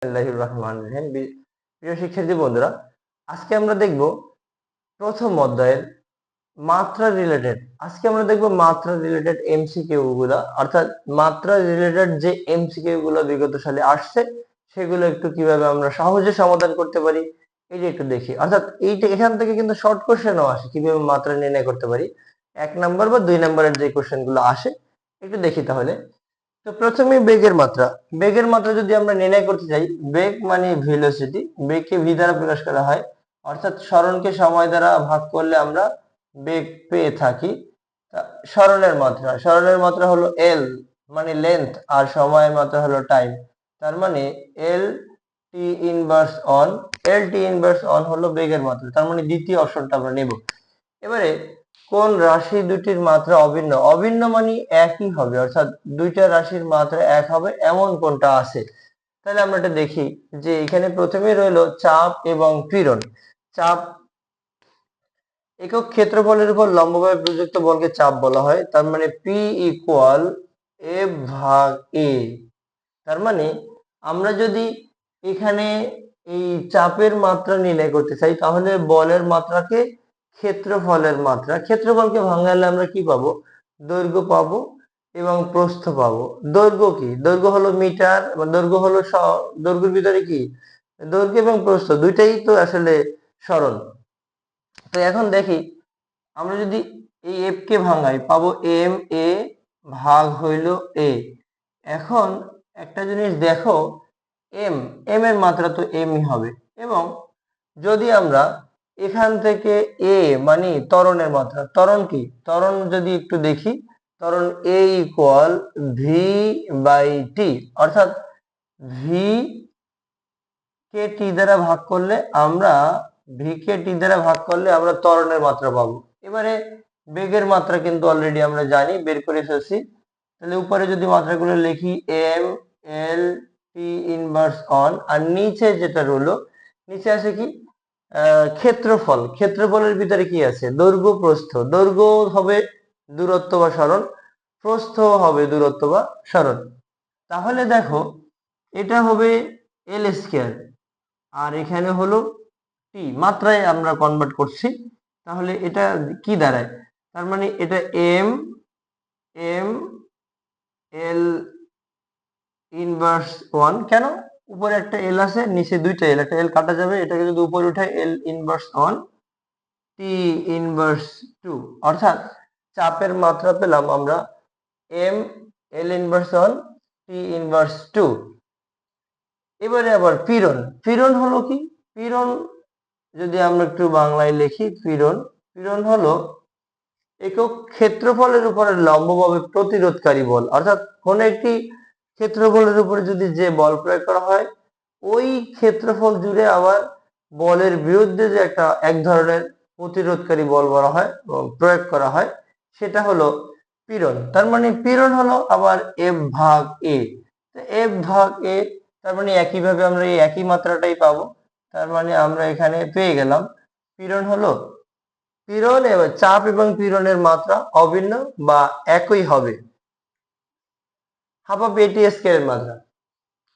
বিসমিল্লাহির রহমানির রহিম। প্রিয় শিক্ষার্থী বন্ধুরা, আজকে আমরা দেখব প্রথম অধ্যায়ের মাত্রা রিলেটেড। আজকে আমরা দেখব মাত্রা রিলেটেড এমসিকিউ গুলা, অর্থাৎ মাত্রা রিলেটেড যে এমসিকিউ গুলো বিগত সালে আসছে সেগুলো একটু কিভাবে আমরা সহজে সমাধান করতে পারি এই যে একটু দেখি। অর্থাৎ এখান থেকে কিন্তু শর্ট কোশ্চেনও আসে, কিভাবে মাত্রা নির্ণয় করতে পারি। 1 নাম্বার বা 2 নাম্বারের যে কোশ্চেন গুলো আসে একটু দেখি তাহলে। তো প্রথমে বেগের মাত্রা। বেগের মাত্রা যদি আমরা নির্ণয় করতে চাই, বেগ মানে ভেলোসিটি, বেগকে ভি দ্বারা প্রকাশ করা হয়, অর্থাৎ সরণকে সময় দ্বারা ভাগ করলে আমরা বেগ পেয়ে থাকি। সরণের মাত্রা হলো এল মানে লেন্থ, আর সময়ের মাত্রা হলো টাইম। তার মানে L T inverse one, L T inverse one হলো বেগের মাত্রা। তার মানে দ্বিতীয় অপশনটা আমরা নেব। এবারে কোন রাশি দুটির মাত্রা অভিন্ন? অভিন্ন মানে একই হবে, অর্থাৎ দুইটা রাশির মাত্রা এক হবে এমন কোনটা আছে। তাহলে আমরা এটা দেখি যে এখানে প্রথমে রইলো চাপ এবং পীড়ন। চাপ একক ক্ষেত্রফলের উপর লম্বভাবে প্রযুক্ত বলকে চাপ বলা হয়। তার মানে পি ইকুয়াল এফ ভাগ এ। তার মানে আমরা যদি এখানে এই চাপের মাত্রা নির্ণয় করতে চাই, তাহলে বলের মাত্রাকে ক্ষেত্রফলকে ভাঙালে আমরা কি পাবো? দৈর্ঘ্য পাবো এবং প্রস্থ পাবো। দৈর্ঘ্য কি? দৈর্ঘ্য হলো মিটার, দৈর্ঘ্য হলো দৈর্ঘ্যের ভিতরে কি দৈর্ঘ্য এবং প্রস্থ দুইটাই তো আসলে সরল। তো এখন দেখি আমরা যদি এই এফ কে ভাঙাই পাবো এম এ ভাগ হইল এ। এখন একটা জিনিস দেখো, এম এর মাত্রা তো এমই হবে, এবং যদি আমরা এখান থেকে এ মানে ত্বরণের মাত্রা, ত্বরণ কি? ত্বরণ যদি একটু দেখি, ত্বরণ এ ইকুয়াল ভি বাই টি, অর্থাৎ ভি কে টি দ্বারা ভাগ করলে আমরা ত্বরণের মাত্রা পাবো। এবারে বেগের মাত্রা কিন্তু অলরেডি আমরা জানি, বের করে ফেলছি। তাহলে উপরে যদি মাত্রাগুলো লিখি M L T inverse one, আর নিচে যেটা রইলো, নিচে আছে কি? ক্ষেত্রফলের ভিতরে কি আছে? দৈর্ঘ্য প্রস্থ। দৈর্ঘ্য হবে দূরত্ব বা সরণ, প্রস্থ হবে দূরত্ব বা সরণ। তাহলে দেখো এটা হবে এল স্কয়ার, আর এখানে হলো টি, মাত্রায় আমরা কনভার্ট করছি। তাহলে এটা কি দাঁড়ায়? তার মানে এটা M M L inverse one. কেন? উপরে একটা এল আছে, নিচে দুইটা এল, একটা এল কাটা যাবে, এটাকে যদি উপরে উঠাই L inverse one T inverse two, অর্থাৎ চাপের মাত্রা পেলাম আমরা M L inverse one T inverse two. এবারে আবার পীড়ন। পীড়ন হলো কি? পীড়ন যদি আমরা একটু বাংলায় লিখি, পীড়ন হলো একক ক্ষেত্রফলের উপরে লম্বভাবে প্রতিরোধকারী বল। অর্থাৎ কোন একটি ক্ষেত্রফলের উপরে যদি যে বল প্রয়োগ করা হয়, ওই ক্ষেত্রফল জুড়ে আবার বলের বিরুদ্ধে যে এক ধরনের প্রতিরোধকারী বল বলা হয়, প্রয়োগ করা হয়, সেটা হলো পীড়ন। তার মানে পীড়ন হলো আবার এফ ভাগ এ। এফ ভাগ এ, তার মানে একইভাবে আমরা এই একই মাত্রাটাই পাবো। তার মানে আমরা এখানে পেয়ে গেলাম চাপ এবং পীড়নের মাত্রা অভিন্ন বা একই হবে। হাফ অফ এটি স্কয়ারের মাত্রা,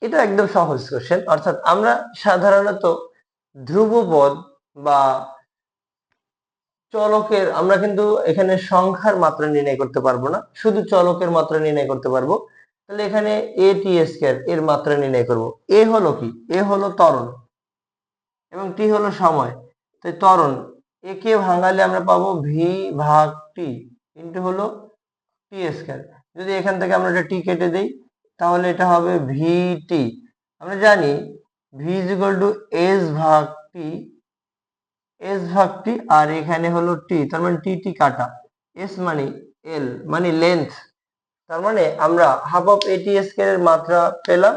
এটা একদম সহজ কোশ্চেন। অর্থাৎ আমরা সাধারণত ধ্রুবপদ বা চলকের, আমরা কিন্তু এখানে সংখ্যার মাত্রা নির্ণয় করতে পারবো না, শুধু চলকের মাত্রা নির্ণয় করতে পারবো। তাহলে এখানে এ টি স্কয়ার এর মাত্রা নির্ণয় করব। এ হলো কি? এ হলো ত্বরণ এবং টি হলো সময়। তাই ত্বরণ একে ভাঙালে আমরা পাবো ভি ভাগ টি ইন্টু হলো টি স্কয়ার। যদি এখান থেকে আমরা এটা টি কেটে দেই, তাহলে এটা হবে ভি টি। আমরা জানি V is equal two S ভাগ টি, আর এখানে হলো টি, তার মানে টি টি কাটা, এস মানে এল মানে লেন্থ। তার মানে আমরা হাফ অফ এটি স্কয়ার এর মাত্রা পেলাম,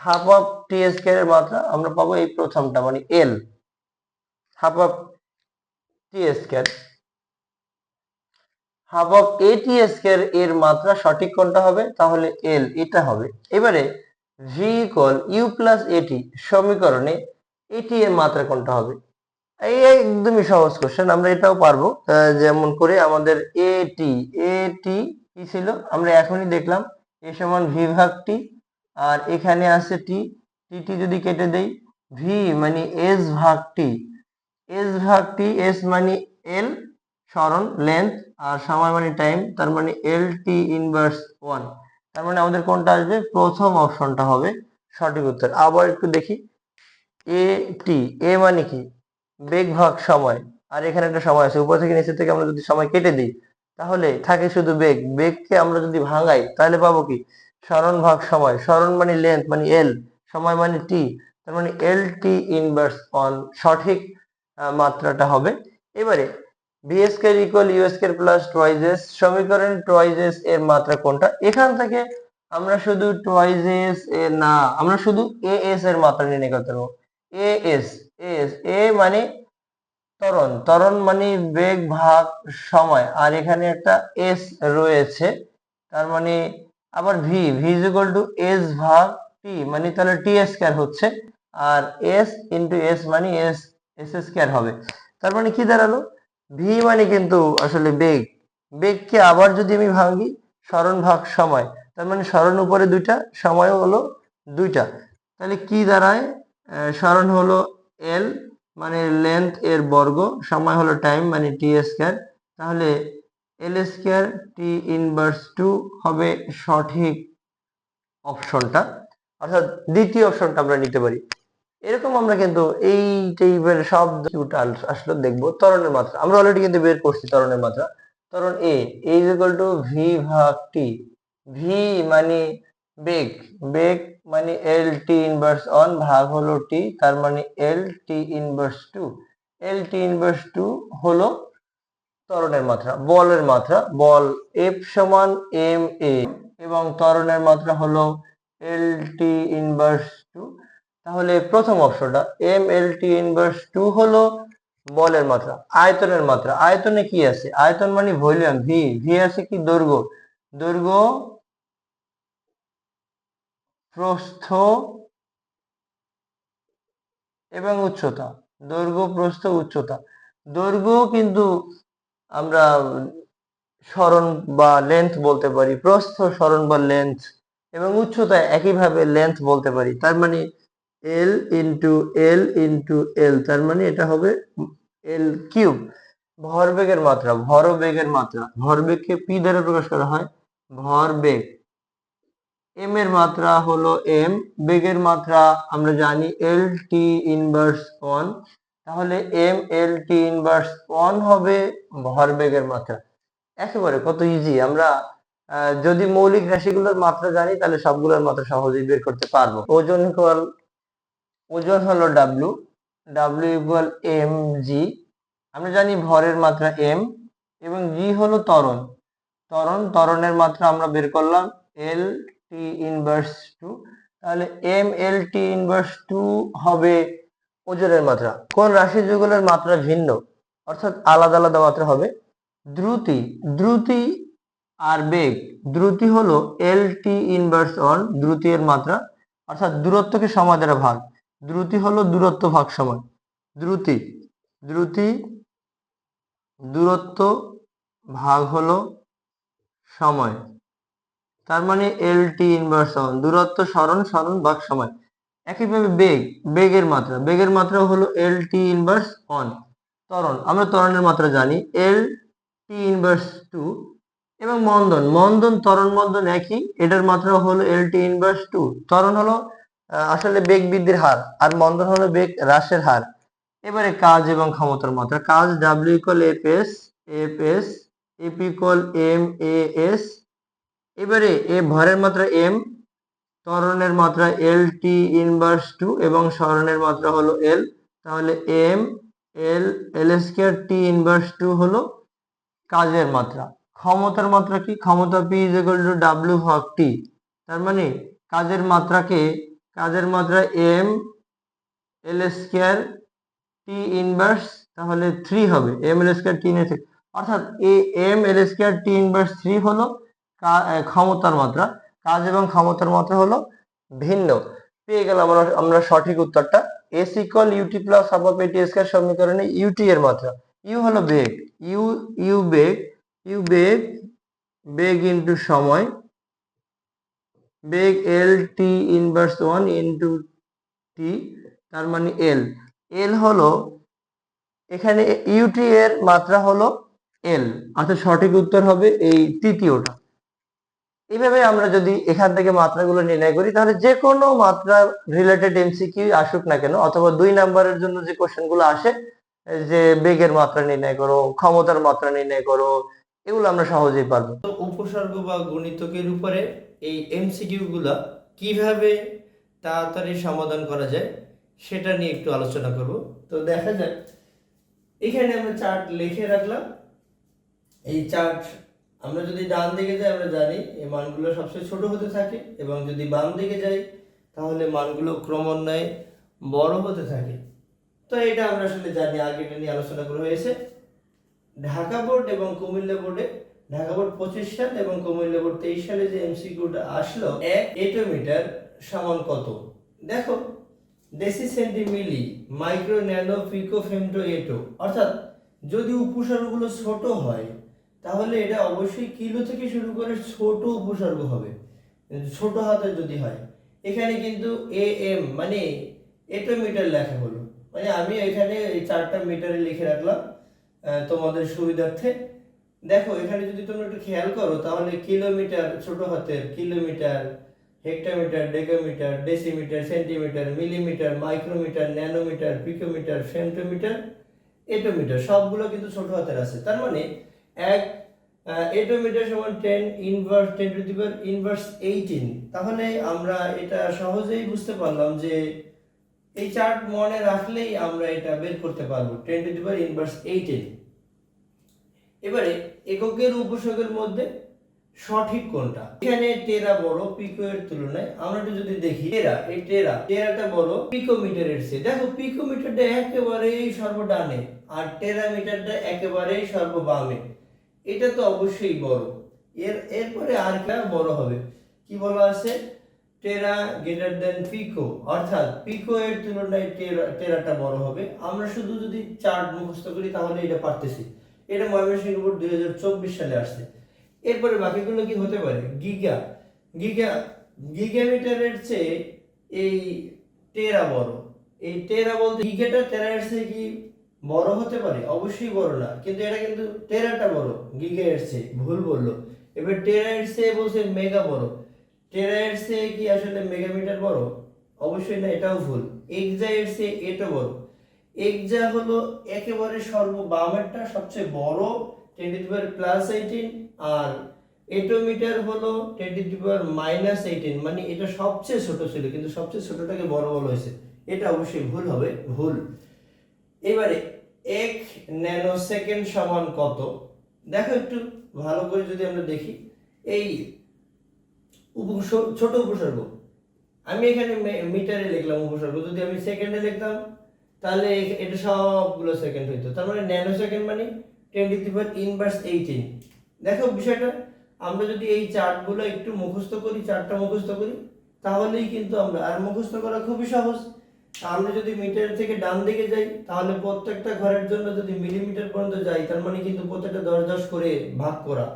হাফ অফ টি স্কয়ার এর মাত্রা আমরা পাবো এই প্রথমটা মানে L, half of T square. Half of A T square এর মাত্রা সঠিক কোনটা হবে? তাহলে এল, এটা হবে। এবারে ভি ইকুয়াল ইউ প্লাস এটি সমীকরণে এটি এর মাত্রা কোনটা হবে? এই একদমই সহজ কোশ্চেন, আমরা এটাও পারবো। যেমন করে আমাদের এটি কি ছিল আমরা এখনই দেখলাম, এ সমান ভি ভাগ টি, আর এখানে আছে টি, টি যদি কেটে দেই, ভি মানে এস ভাগ টি, এস ভাগ টি, এস মানে এল সরণ লেন্থ, আর সময় মানে টাইম, তার মানে এল টি ইনভার্স 1। তার মানে আমাদের কোনটা আসবে? প্রথম অপশনটা হবে সঠিক উত্তর। আবার একটু দেখি, এ টি, এ মানে কি? বেগ ভাগ সময়, আর এখানে একটা সময় আছে, উপর থেকে নিচে থেকে আমরা যদি সময় কেটে দিই তাহলে থাকে শুধু বেগ। বেগকে আমরা যদি ভাঙাই তাহলে পাবো কি? সরণ ভাগ সময়, সরণ মানে লেন্থ মানে এল, সময় মানে টি, তার মানে এল টি ইনভার্স 1 সঠিক মাত্রাটা হবে। এবারে V square equal U square plus twice S, সমীকরণ টোয়াইজ এস এর মাত্রা কোনটা? এখান থেকে আমরা শুধু টোয়াইজ এস এর না, আমরা শুধু এ এস এর মাত্রা নির্ণয় করতে পারবো। এ এস, এ মানে ত্বরণ, ত্বরণ মানে বেগ ভাগ সময়, আর এখানে একটা এস রয়েছে, তার মানে আবার V, V is equal two S ভাগ টি, মানে তাহলে টি স্কয়ার হচ্ছে, আর এস ইন্টু এস মানে এস, এস স্কয়ার হবে। তার মানে কি দাঁড়ালো? ভি মানে কিন্তু আসলে বেগ, বেগকে আবার যদি আমি ভাঙি, সরণ ভাগ সময়, তার মানে সরণ উপরে দুইটা, সময় হলো দুইটা, তাহলে কি দাঁড়ায়? সরণ হলো এল মানে লেন্থ এর বর্গ, সময় হলো টাইম মানে টি স্কয়ার, তাহলে এল স্কয়ার টি ইনভার্স 2 হবে সঠিক অপশনটা, অর্থাৎ দ্বিতীয় অপশনটা আমরা নিতে পারি। এরকম আমরা কিন্তু এই টাইপের সব আসলে দেখবো। ত্বরণের মাত্রা আমরা অলরেডি কিন্তু বের করছি, ত্বরণের মাত্রা। ত্বরণ এ ইজ ইকুয়াল টু ভি ভাগ টি, ভি মানে বেগ, বেগ মানে এল টি ইনভার্স 1 ভাগ হলো টি, তার মানে এল টি ইনভার্স 2, এল টি ইনভার্স 2 হলো ত্বরণের মাত্রা। বলের মাত্রা, বল এফ সমান এম এ, এবং ত্বরণের মাত্রা হলো এল টি ইনভার্স 2। তাহলে প্রথম অপশনটা এম এল টি ইনভার্স 2 হলো বলের মাত্রা। আয়তনের মাত্রা, আয়তনে কি আছে? আয়তন মানে ভলিউম, ভি, ভি আছে কি? দৈর্ঘ্য, দৈর্ঘ্য প্রস্থ এবং উচ্চতা, দৈর্ঘ্য প্রস্থ উচ্চতা। দৈর্ঘ্য কিন্তু আমরা সরণ বা লেন্থ বলতে পারি, প্রস্থ সরণ বা লেন্থ, এবং উচ্চতা একইভাবে লেন্থ বলতে পারি। তার মানে L into L into L, তার মানে এটা হবে এল কিউব। ভরবেগের মাত্রা, ভরবেগের মাত্রা, ভরবেগকে পি দ্বারা প্রকাশ করা হয়, ভরবেগ। এম এর মাত্রা হলো এম, বেগের মাত্রা আমরা জানি এল টি ইনভার্স 1, তাহলে এম এল টি ইনভার্স 1 হবে ভরবেগের মাত্রা। একেবারে কত ইজি! আমরা যদি মৌলিক রাশিগুলোর মাত্রা জানি তাহলে সবগুলোর মাত্রা সহজেই বের করতে পারবো। ওজন ইকুয়াল, ওজন হলো W, W equal M G. আমরা জানি ভরের মাত্রা এম, এবং জি হলো ত্বরণ, ত্বরণ, ত্বরণের মাত্রা আমরা বের করলাম এল টি ইনভার্স 2, তাহলে এম এল টি ইনভার্স 2 হবে ওজনের মাত্রা। কোন রাশি যুগলের মাত্রা ভিন্ন, অর্থাৎ আলাদা আলাদা মাত্রা হবে? দ্রুতি, দ্রুতি আর বেগ, দ্রুতি হলো এল টি ইনভার্স 1, দ্রুতি এর মাত্রা, অর্থাৎ দূরত্বকে সময় দ্বারা ভাগ, দ্রুতি হলো দূরত্ব ভাগ সময়, দ্রুতি, দ্রুতি দূরত্ব ভাগ হলো সময়, তার মানে এল টি ইনভার্স 1, দূরত্ব সরণ, সরণ ভাগ সময়। একইভাবে বেগ, বেগের মাত্রা, বেগের মাত্রা হলো এল টি ইনভার্স 1। ত্বরণ, আমরা ত্বরণের মাত্রা জানি এল টি ইনভার্স 2, এবং মন্দন, মন্দন ত্বরণ মন্দন একই, এটার মাত্রা হলো এল টি ইনভার্স 2। ত্বরণ হলো আসলে বেগ বৃদ্ধির হার, আর মন্দন হলো বেগ হ্রাসের হার। এবারে কাজ এবং ক্ষমতার মাত্রা, কাজ W equal F S, F S, F equal M A S. এবারে এ ভরের মাত্রা এম, ত্বরণের মাত্রা এল টি ইনভার্স 2, এবং সরণের মাত্রা হলো এল, তাহলে M L, L square T inverse 2 হলো কাজের মাত্রা। ক্ষমতার মাত্রা কি? ক্ষমতা P is equal to W ভাগ টি, তার মানে কাজের মাত্রাকে, কাজের মাত্রা M L square T inverse, তাহলে 3 হবে, M L square T inverse, অর্থাৎ এ M L square T inverse 3 হলো ক্ষমতার মাত্রা। কাজ এবং ক্ষমতার মাত্রা হলো ভিন্ন। পেয়ে গেলাম আমরা সঠিক উত্তরটা। S equal U T plus half of A T square সমীকরণে ইউটি এর মাত্রা, ইউ হলো বেগ, ইউ, ইউ বেগ, ইউ বেগ, বেগ ইনটু সময়, বেগ এল টি ইনভার্স 1 ইন্টু টি, তার মানে এল। এল হলো এখানে ইউটি এর মাত্রা হলো এল, অর্থাৎ সঠিক উত্তর হবে এই তৃতীয়টা। এইভাবে আমরা যদি এখান থেকে মাত্রাগুলো নির্ণয় করি তাহলে যে কোনো মাত্রা রিলেটেড এমসিকিউ আসুক না কেন, অথবা 2 নাম্বারের জন্য যে কোশ্চেনগুলো আসে যে বেগের মাত্রা নির্ণয় করো, ক্ষমতার মাত্রা নির্ণয় করো, এগুলো আমরা সহজেই পারবো। উপসর্গ বা গুণিতকের উপরে এই এমসিকিউ গুলা কিভাবে তাড়াতাড়ি সমাধান করা যায় সেটা নিয়ে একটু আলোচনা করব। তো দেখা যাক, এখানে আমরা চার্ট লিখে রাখলাম। এই চার্ট আমরা যদি ডান দিকে যাই আমরা জানি এই মানগুলো সবচেয়ে ছোট হতে থাকে, এবং যদি বাম দিকে যাই তাহলে মানগুলো ক্রমান্বয়ে বড় হতে থাকে। তো এটা আমরা আসলে জানি, আগে এটা নিয়ে আলোচনা করা হয়েছে। ঢাকা বোর্ড এবং কুমিল্লা বোর্ডে, ঢাকা বোর্ড 25 সাল এবং কুমিল্লা বোর্ড 23 সালে যে এমসিকিউটা আসলো, 1 এটোমিটার সমান কত? দেখো, deci centi milli micro nano pico femto atto, অর্থাৎ যদি উপসর্গগুলো ছোট হয় তাহলে এটা অবশ্যই কিলো থেকে শুরু করে ছোট উপসর্গ হবে, ছোট হাতে যদি হয়। এখানে কিন্তু এম মানে এটোমিটার লেখা হলো, মানে আমি এখানে এই 4টা মিটারে লিখে রাখলাম তোমাদের সুবিধার্থে। দেখো এখানে যদি তোমরা একটু খেয়াল করো তাহলে কিলোমিটার ছোট হাতের, kilometre, hectometre, decametre, decimetre, centimetre, millimetre, micrometre, nanometre, picometre, femtometre, attometre সবগুলো কিন্তু ছোট হাতের আছে। তার মানে এক এটোমিটার সমান 10 inverse 10 to the power inverse 18। তাহলে আমরা এটা সহজেই বুঝতে পারলাম যে এই চার্ট মনে রাখলেই আমরা এটা বের করতে পারবো, 10 টু দি পাওয়ার ইনভার্স 18। এবারে এককের উপসর্গের মধ্যে সঠিক কোনটা? এখানে টেরা বড় পিকো এর তুলনায়। আমরা একটু যদি দেখি টেরাটা বড় পিকোমিটারের চেয়ে। দেখো পিকোমিটারটা একেবারেই সর্বডানে আর টেরামিটারটা একেবারেই সর্ববামে। এটা তো অবশ্যই বড়। এরপরে আর কা বড় হবে? কি বলা আছে? টেরা গ্রেটার দেন পিকো, অর্থাৎ পিকো এর তুলনায় টেরাটা বড় হবে। আমরা শুধু যদি চার্ট মুখস্থ করি তাহলে এটা পারতেছি। এটা ময়মনসিংহ বোর্ড 2024 সালে আসছে। এরপরে বাকিগুলো কি হতে পারে? গিগামিটারের চেয়ে এই টেরা বড়। এই টেরা বলতে গিগাটা টেরার চেয়ে কি বড় হতে পারে? অবশ্যই বড় না, কিন্তু এটা কিন্তু টেরাটা বড় গিগা এর চেয়ে, ভুল বললো। এবার টেরা এর চেয়ে বলছে মেগা বড়, টেরা এর চেয়ে কি আসলে মেগামিটার বড়? অবশ্যই না, এটাও ভুল। এক্সা এর চেয়ে এটা বড়। এক্সা হলো একেবারে সর্ববামেরটা, সবচেয়ে বড়, 10 টু দি পাওয়ার প্লাস 18, আর এটোমিটার হলো 10 টু দি পাওয়ার মাইনাস 18, মানে এটা সবচেয়ে ছোট ছিল কিন্তু সবচেয়ে ছোটটাকে বড় বলা হয়েছে। এটা অবশ্যই ভুল হবে, ভুল। এবারে 1 ন্যানো সেকেন্ড সমান কত? দেখো একটু ভালো করে যদি আমরা দেখি, এই ছোট উপসর্গ আমি এখানে মিটারে লিখলাম, উপসর্গ যদি আমি সেকেন্ডে লিখতাম তাহলে এটা সবগুলো সেকেন্ড হইতো। তার মানে ন্যানো সেকেন্ড মানে 10 টু দি পাওয়ার ইনভার্স 18। দেখো বিষয়টা, আমরা যদি এই চার্টগুলো একটু মুখস্থ করি, চার্টটা মুখস্থ করি, তাহলেই কিন্তু আমরা, আর মুখস্থ করা খুবই সহজ। আমরা যদি মিটার থেকে ডান দিকে যাই তাহলে প্রত্যেকটা ঘরের জন্য যদি মিলিমিটার পর্যন্ত যাই তার মানে কিন্তু প্রত্যেকটা 10 করে ভাগ করা,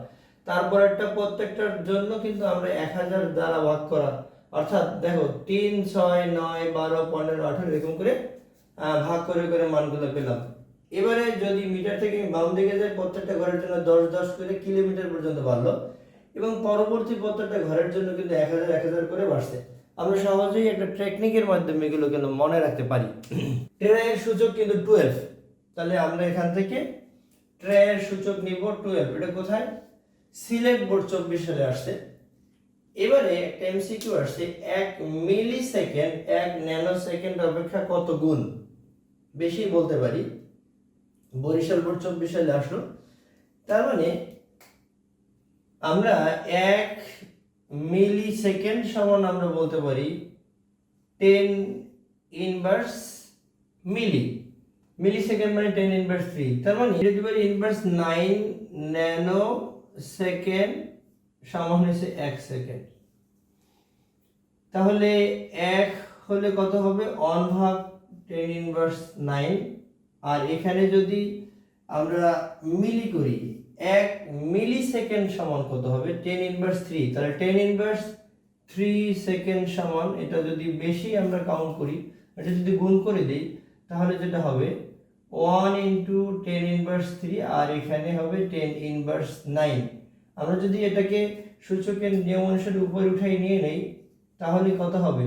তারপর একটা প্রত্যেকটার জন্য কিন্তু আমরা 1000 দ্বারা ভাগ করা, অর্থাৎ দেখো 3, 6, 9, 12, 15, 18 এরকম করে ভাগ করে করে মানগুলো পেলাম। এবারে যদি মিটার থেকে বাম দিকে যাই প্রত্যেকটা ঘরের জন্য 10 করে কিলোমিটার পর্যন্ত বাড়লো, এবং পরবর্তী প্রত্যেকটা ঘরের জন্য কিন্তু 1000 করে বাড়ছে। আমরা সহজেই একটা টেকনিকের মাধ্যমে এগুলো কিন্তু মনে রাখতে পারি। টেরা এর সূচক কিন্তু 12, তাহলে আমরা এখান থেকে টেরা এর সূচক নিব 12। এটা কোথায়? সিলেট বোর্ড 24 সালে আসছে। এবারে একটা এমসিকিউ আসছে, 1 মিলি সেকেন্ড 1 ন্যানো সেকেন্ড অপেক্ষা কত গুণ বেশি? বলতে পারি বরিশাল বোর্ড 24 সালে আসলো। তার মানে আমরা 1 মিলি সেকেন্ড সমান আমরা বলতে পারি 10 ইনভার্স মিলি সেকেন্ড মানে 10 ইনভার্স 3। তার মানে যদি পারি ইনভার্স 9 ন্যানো সেকেন্ড সমান হচ্ছে 1 সেকেন্ড। তাহলে 1 হলে কত হবে? 1/10 ইনভার্স 9। আর এখানে যদি আমরা মিলি করি, 1 মিলি সেকেন্ড সমান কত হবে? 10 ইনভার্স 3। তাহলে 10 ইনভার্স 3 সেকেন্ড সমান, এটা যদি বেশি আমরা কাউন্ট করি, এটা যদি গুণ করে দেই, তাহলে যেটা হবে 1 ইন্টু 10 ইনভার্স 3, আর এখানে হবে 10 ইনভার্স 9। আমরা যদি এটাকে সূচকের নিয়ম অনুসারে উপরে উঠাই নিয়ে নেই, তাহলে কত হবে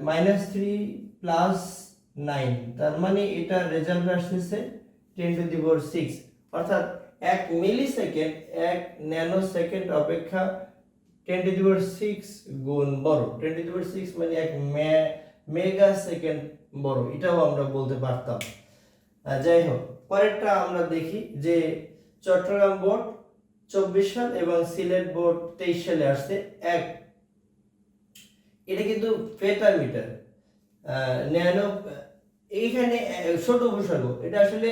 -3 প্লাস 9, তার মানে এটা রেজাল্ট আসছে 10⁶। অর্থাৎ 1 মিলি সেকেন্ড 1 ন্যানো সেকেন্ড অপেক্ষা 10⁶ গুণ বড়। 10⁶ মানে 1 মেগা সেকেন্ড বড়, এটাও আমরা বলতে পারতাম। যাই হোক, পরেরটা আমরা দেখি যে চট্টগ্রাম বোর্ড 24 সাল এবং সিলেট বোর্ড 23 সালে আসছে। এটা কিন্তু পেটার মিটার, ন্যানো, এইখানে ছোট উপসর্গ, এটা আসলে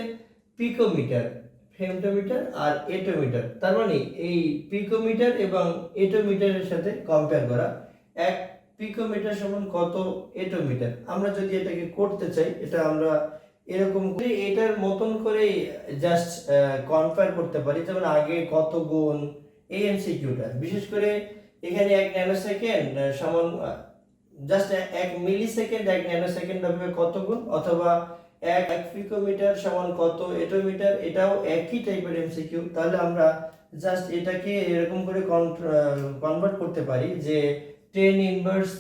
পিকোমিটার, ফেমটোমিটার আর এটোমিটার। তার মানে এই পিকোমিটার এবং এটোমিটারের সাথে কম্পেয়ার করা। 1 পিকোমিটার সমান কত এটোমিটার। আমরা যদি এটাকে করতে চাই, এটা আমরা এরকম করে এটার মতন করে জাস্ট কম্পেয়ার করতে পারি, যেমন আগে কত গুণ, এই এমসিকিউটা। বিশেষ করে এখানে 1 ন্যানো সেকেন্ড সমান জাস্ট 1 মিলি সেকেন্ড 1 ন্যানো সেকেন্ড হবে কত গুণ, অথবা 1 পিকোমিটার সমান কত এটোমিটার, এটাও একই টাইপের এমসিকিউ। তাহলে আমরা জাস্ট এটাকে এরকম করে কনভার্ট করতে পারি যে 10 ইনভার্স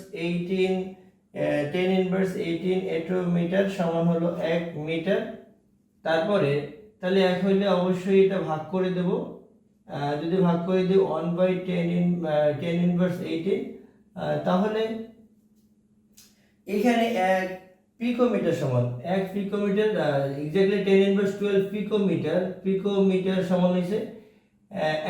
18 এটোমিটার সমান হলো 1 মিটার। তারপরে তাহলে 1 হইলে অবশ্যই এটা ভাগ করে দেব, যদি ভাগ করে দিই 1/10 ইনভার্স 18, তাহলে এখানে 1 পিকোমিটার সমান 1 পিকোমিটার, এক্স্যাক্টলি 10 ইনভার্স 12 পিকোমিটার সমান হইছে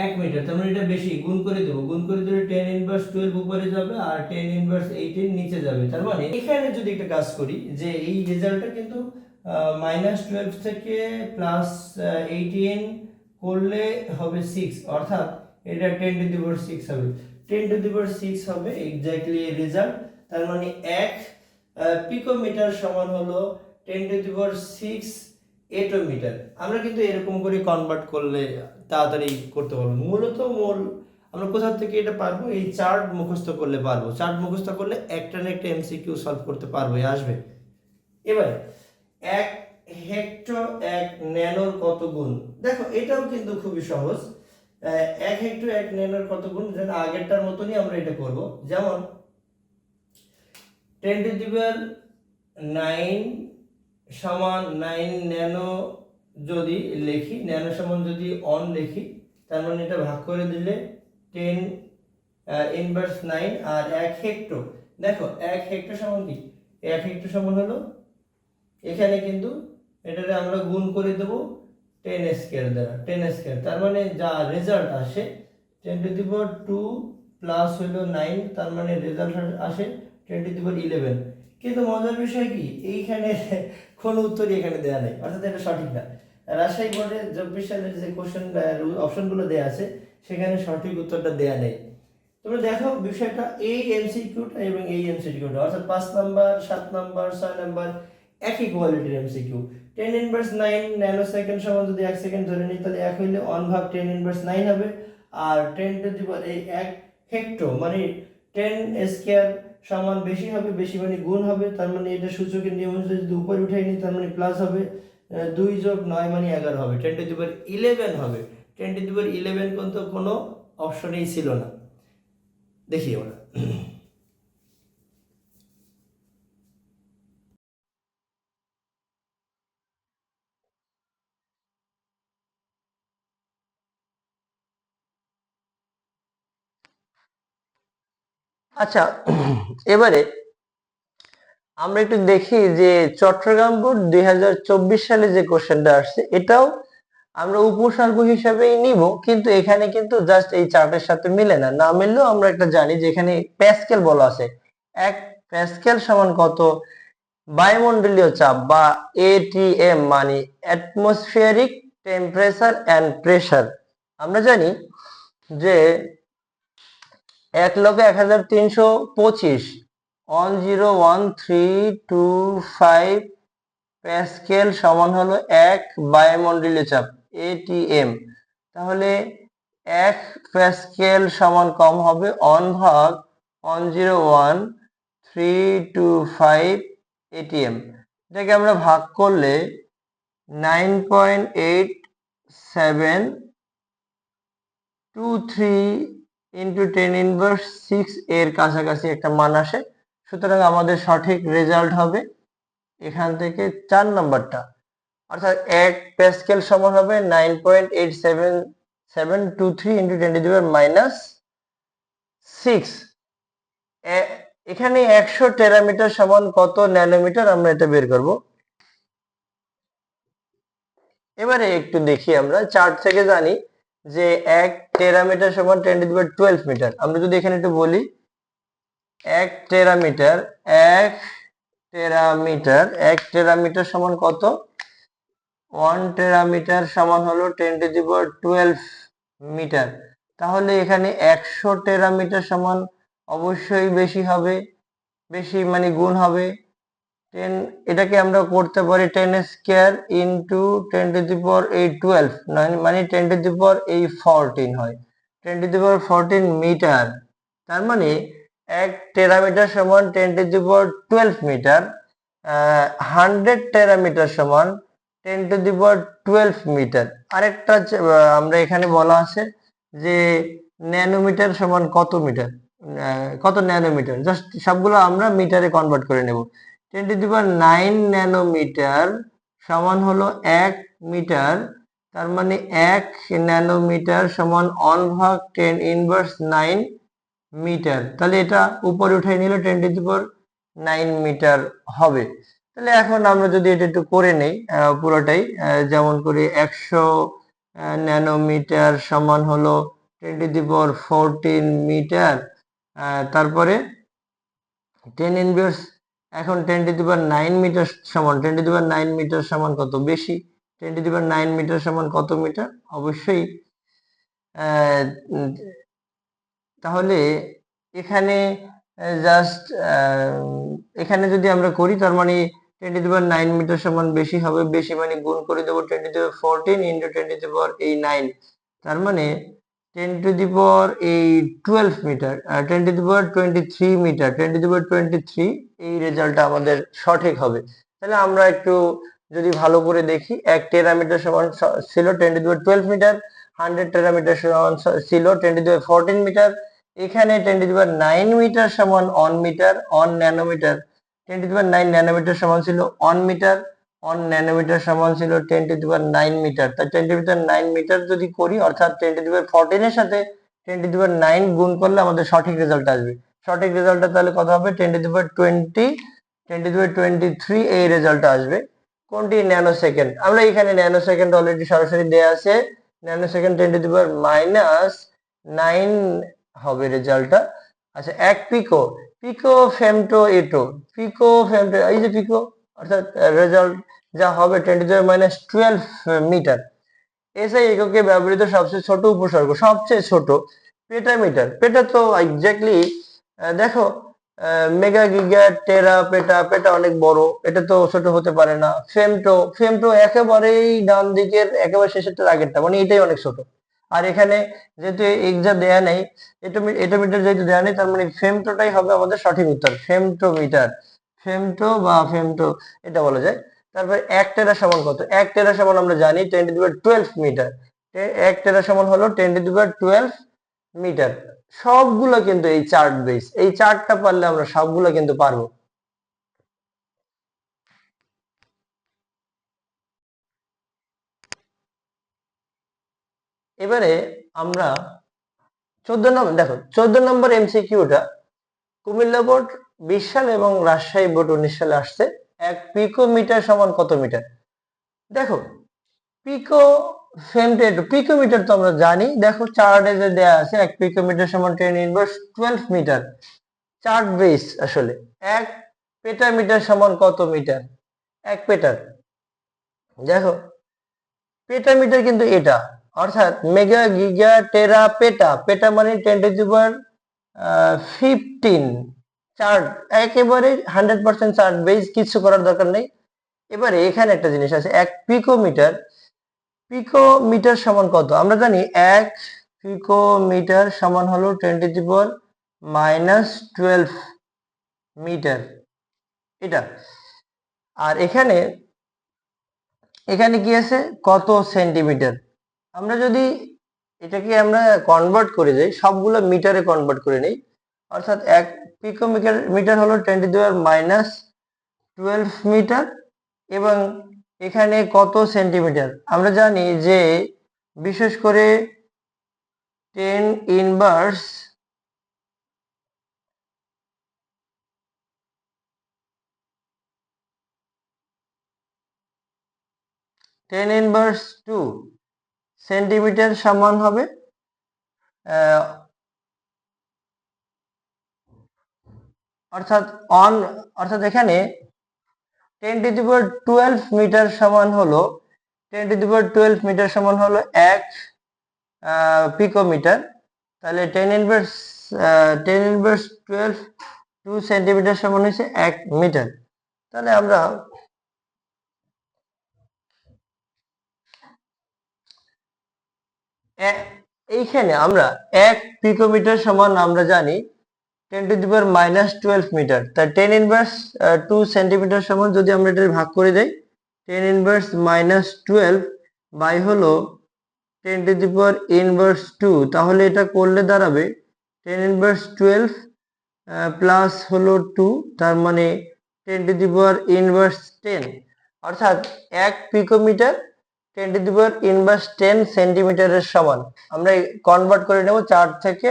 1 মিটার। তার মানে এটা বেশি, গুণ করে দেব, গুণ করে দিলে 10 ইনভার্স 12 উপরে যাবে আর 10 ইনভার্স 18 নিচে যাবে। তার মানে এখানে যদি একটা কাজ করি, যে এই রেজাল্টটা কিন্তু -12 থেকে +18 করলে হবে 6, অর্থাৎ এটা 10⁶ হবে। 10⁶ হবে এক্স্যাক্টলি রেজাল্ট। তার মানে 1 পিকোমিটার সমান হলো 10⁶ এটোমিটার। আমরা কিন্তু এরকম করে কনভার্ট করলে তাড়াতাড়ি করতে পারবো। মূলত আমরা কোথা থেকে এটা পারবো, এই চার্ট মুখস্থ করলে পারবো। চার্ট মুখস্থ করলে একটা না একটা এমসিকিউ সলভ করতে পারবো, আসবে। এবারে 1 হেক্টর 1 ন্যানোর কত গুণ, দেখো এটাও কিন্তু খুবই সহজ। 1 হেক্টর 1 ন্যানোর কত গুণ, যেন আগেরটার মতনই আমরা এটা করব। যেমন 10⁹ সমান 9 ন্যানো যদি লিখি, ন্যানো সমান যদি অন লিখি, তার মানে এটা ভাগ করে দিলে 10 ইনভার্স 9 আর 1 হেক্টর। দেখো 1 হেক্টর সমান কি, 1 হেক্টর সমান হলো, এখানে কিন্তু এটারে আমরা গুণ করে দেব 10 স্কয়ার দ্বারা, 10 স্কয়ার। তার মানে যা রেজাল্ট আসে 10⁻² প্লাস হলো 9, তার মানে রেজাল্ট আসে 10⁻11। কিন্তু মজার বিষয় কি, এইখানে কোনো উত্তরই এখানে দেয়া নেই, অর্থাৎ এটা সঠিক না। রাজশাহী বোর্ডে 24 সালের যে কোশ্চেন অপশনগুলো দেয়া আছে, সেখানে সঠিক উত্তরটা দেয়া নেই। তোমরা দেখো বিষয়টা, এই এমসিকিউটা এবং এই এমসিকিউটা, অর্থাৎ 5 নাম্বার 7 নাম্বার 6 নাম্বার একই কোয়ালিটির এমসিকিউ। 10 ইনভার্স 9 ন্যানো সেকেন্ড সমান যদি 1 সেকেন্ড ধরে নিই, তাহলে 1 হইলে 1/10 ইনভার্স 9 হবে। আর 1 হেক্টর মানে 10 স্কয়ার সমান বেশি হবে, বেশি মানে গুণ হবে। তার মানে এটা সূচকের নিয়ম অনুযায়ী যদি উপরে উঠাই নিই, তার মানে প্লাস হবে, 2 যোগ 9 মানে 11 হবে, 10⁻11 হবে। 10⁻11 কিন্তু কোনো অপশনেই ছিল না। দেখি আমরা আচ্ছা, এবারে আমরা একটু দেখি যে চট্টগ্রাম বোর্ড 2024 সালে যে কোশ্চেনটা আসছে, এটাও আমরা উপসর্গ হিসাবেই নিব, কিন্তু এখানে কিন্তু জাস্ট এই চার্টের সাথে মিলে না। না মিললেও আমরা একটা জানি যে এখানে প্যাসকেল বলা আছে। 1 প্যাসকেল সমান কত, বায়ুমণ্ডলীয় চাপ বা এটিএম মানে অ্যাটমসফিয়ারিক টেম্পারেচার এন্ড প্রেসার। আমরা জানি যে 1,01,325 101,325 প্যাসকেল সমান হলো 1 বায়ুমণ্ডলীয় চাপ এটিএম। তাহলে 1 প্যাসকেল সমান কম হবে 1/10 101,325 ATM। এটাকে আমরা ভাগ করলে 9.8723 ইন্টু 10⁻6 এর কাছাকাছি একটা মান আসে। সুতরাং আমাদের সঠিক রেজাল্ট হবে এখান থেকে 4 নাম্বারটা, অর্থাৎ 1 প্যাসকেল সমান হবে 9.8723 ইন্টু 10⁻6। এখানে 100 টেরামিটার সমান কত ন্যানোমিটার, আমরা এটা বের করব। এবারে একটু দেখি, আমরা চার্ট থেকে জানি যে 1 টেরামিটার সমান 10⁻12 মিটার। আমরা যদি এখানে একটু বলি 1 টেরামিটার 1 টেরামিটার 1 টেরামিটার সমান কত, 1 টেরামিটার সমান হলো 10⁻12 মিটার। তাহলে এখানে 100 টেরামিটার সমান অবশ্যই বেশি হবে, বেশি মানে গুণ হবে 10। এটাকে আমরা করতে পারি 10 স্কয়ার ইন্টু 10⁻12 মানে 10⁻14 হয়, 10⁻14 মিটার। তার মানে 1 টেরামিটার সমান 10⁻12 মিটার। 100 টেরামিটার সমান 10⁻12 মিটার। আরেকটা আমরা এখানে বলা আছে যে ন্যানোমিটার সমান কত মিটার, কত ন্যানোমিটার, জাস্ট সবগুলো আমরা মিটারে কনভার্ট করে নেব। 10⁹ ন্যানোমিটার সমান হলো 1 মিটার। তার মানে 1 ন্যানোমিটার সমান 1/10⁹9 মিটার। তাহলে এটা উপরে উঠে নিলে 10⁹9 মিটার হবে। তাহলে এখন আমরা যদি এটা একটু করে নেই পুরোটাই, যেমন করে 100 ন্যানোমিটার সমান হলো 10⁻14 মিটার। তারপরে 10⁻, এখন 10⁹9 মিটার সমান 10⁹9 মিটার সমান কত, বেশি। 10⁹9 মিটার সমান কত মিটার, অবশ্যই। তাহলে এখানে জাস্ট এখানে যদি আমরা করি, তার মানে 10⁹9 মিটার সমান বেশি হবে, বেশি মানে গুণ করে দেবো 10⁻14 ইন্টু 10⁻9। তার মানে 10⁻12 মিটার, 10⁻23 মিটার, 10⁻23 এই রেজাল্টটা আমাদের সঠিক হবে। তাহলে আমরা একটু যদি ভালো করে দেখি, 1 টেরামিটার সমান ছিল 10⁻12 মিটার, 100 টেরামিটার সমান ছিল 10⁻14 মিটার। এখানে 10⁻9 মিটার সমান 1 মিটার, 1 ন্যানোমিটার। 10⁻9 ন্যানোমিটার সমান ছিল 1 মিটার, 1 ন্যানোমিটার সমান ছিল 10⁻9 মিটার। তাই 10⁻9 মিটার যদি করি, অর্থাৎ 10⁻14 এর সাথে 10⁻9 গুণ করলে আমাদের সঠিক রেজাল্ট আসবে। সঠিক রেজাল্টটা তাহলে কত হবে, 10⁻20, 10⁻23 এই রেজাল্টটা আসবে। কোনটি, ন্যানো সেকেন্ড। আমরা এখানে ন্যানো সেকেন্ড অলরেডি সরাসরি দেয়া আছে, ন্যানো সেকেন্ড 10⁻9 হবে রেজাল্টটা। আচ্ছা, 1 পিকো, পিকো ফেমটো এটো, পিকো ফেমটো, এই যে পিকো, অর্থাৎ রেজাল্ট যা হবে 10⁻12 মিটার। এসআই এককে ব্যবহৃত সবচেয়ে ছোট উপসর্গ, সবচেয়ে ছোট পেটামিটার। পেটা তো এক্স্যাক্টলি দেখো, মেগা গিগা টেরা পেটা, পেটা অনেক বড়, এটা তো ছোট হতে পারে না। ফেমটো, ফেমটো একেবারেই ডান দিকের একেবারে শেষেরটার আগেরটা, মানে এটাই অনেক ছোট। আর এখানে যেহেতু এক্সা দেয়া নেই, এটোমিটার যেহেতু দেয়া নেই, তার মানে ফেমটোটাই হবে আমাদের সঠিক উত্তর, ফেমটোমিটার। ফেমটো বা ফেমটো এটা বলা যায়। তারপরে 1 টেরা সমান কত, 1 টেরা সমান আমরা জানি 10⁻12 মিটার। 1 টেরা সমান হলো 10⁻12 মিটার। সবগুলো কিন্তু এই চার্ট বেস, এই চার্টটা পারলে আমরা সবগুলো কিন্তু পারবো। এবারে আমরা 14 নম্বর দেখো, 14 নম্বর এমসিকিউটা কুমিল্লা বোর্ড 20 সাল এবং রাজশাহী বোর্ড 19 সালে আসছে। 1 পিকোমিটার সমান কত মিটার। দেখো, পিকো ফেমটো, পিকোমিটার তো আমরা জানি, দেখো চার্টে যে দেয়া আছে 1 পিকোমিটার সমান 10⁻12 মিটার। চার্ট বেস আসলে 1 পেটামিটার সমান কত মিটার, 1 পেটার। দেখো, পেটামিটার কিন্তু এটা, অর্থাৎ মেগা গিগা টেরা পেটা, পেটা মানে 10⁻15। চার্ট একেবারে 100% চার্ট বেস, কিছু করার দরকার নেই। এবারে এখানে একটা জিনিস আছে, 1 পিকোমিটার, পিকোমিটার সমান কত, আমরা জানি 1 পিকোমিটার সমান হলো 10⁻ -12 মিটার, এটা। আর এখানে কি আছে, কত সেন্টিমিটার। আমরা যদি এটাকে আমরা কনভার্ট করে যাই, সবগুলো মিটারে কনভার্ট করে নেই, অর্থাৎ 1 পিকোমিটার মিটার হলো 10⁻12 মিটার, এবং এখানে কত সেন্টিমিটার। আমরা জানি যে বিশেষ করে 10 ইনভার্স 2 সেন্টিমিটার সমান হবে অর্থাৎ এখানে 10⁻12 মিটার সমান হলো 10⁻12 মিটার সমান হলো 1 পিকোমিটার। তাহলে 10⁻12 2 সেন্টিমিটার সমান হচ্ছে 1 মিটার। তাহলে আমরা এইখানে আমরা 1 পিকোমিটার সমান আমরা জানি 10⁻−12 মিটার। তাই 10⁻2 সেন্টিমিটার সমান যদি আমরা এটা ভাগ করে দেই, 10⁻−12 বাই হলো 10⁻2, তাহলে এটা করলে দাঁড়াবে 10⁻12 প্লাস হলো 2, তার মানে 10⁻10, অর্থাৎ 1 পিকোমিটার 10⁻10 সেন্টিমিটারের সমান। আমরা কনভার্ট করে নেব 4 থেকে,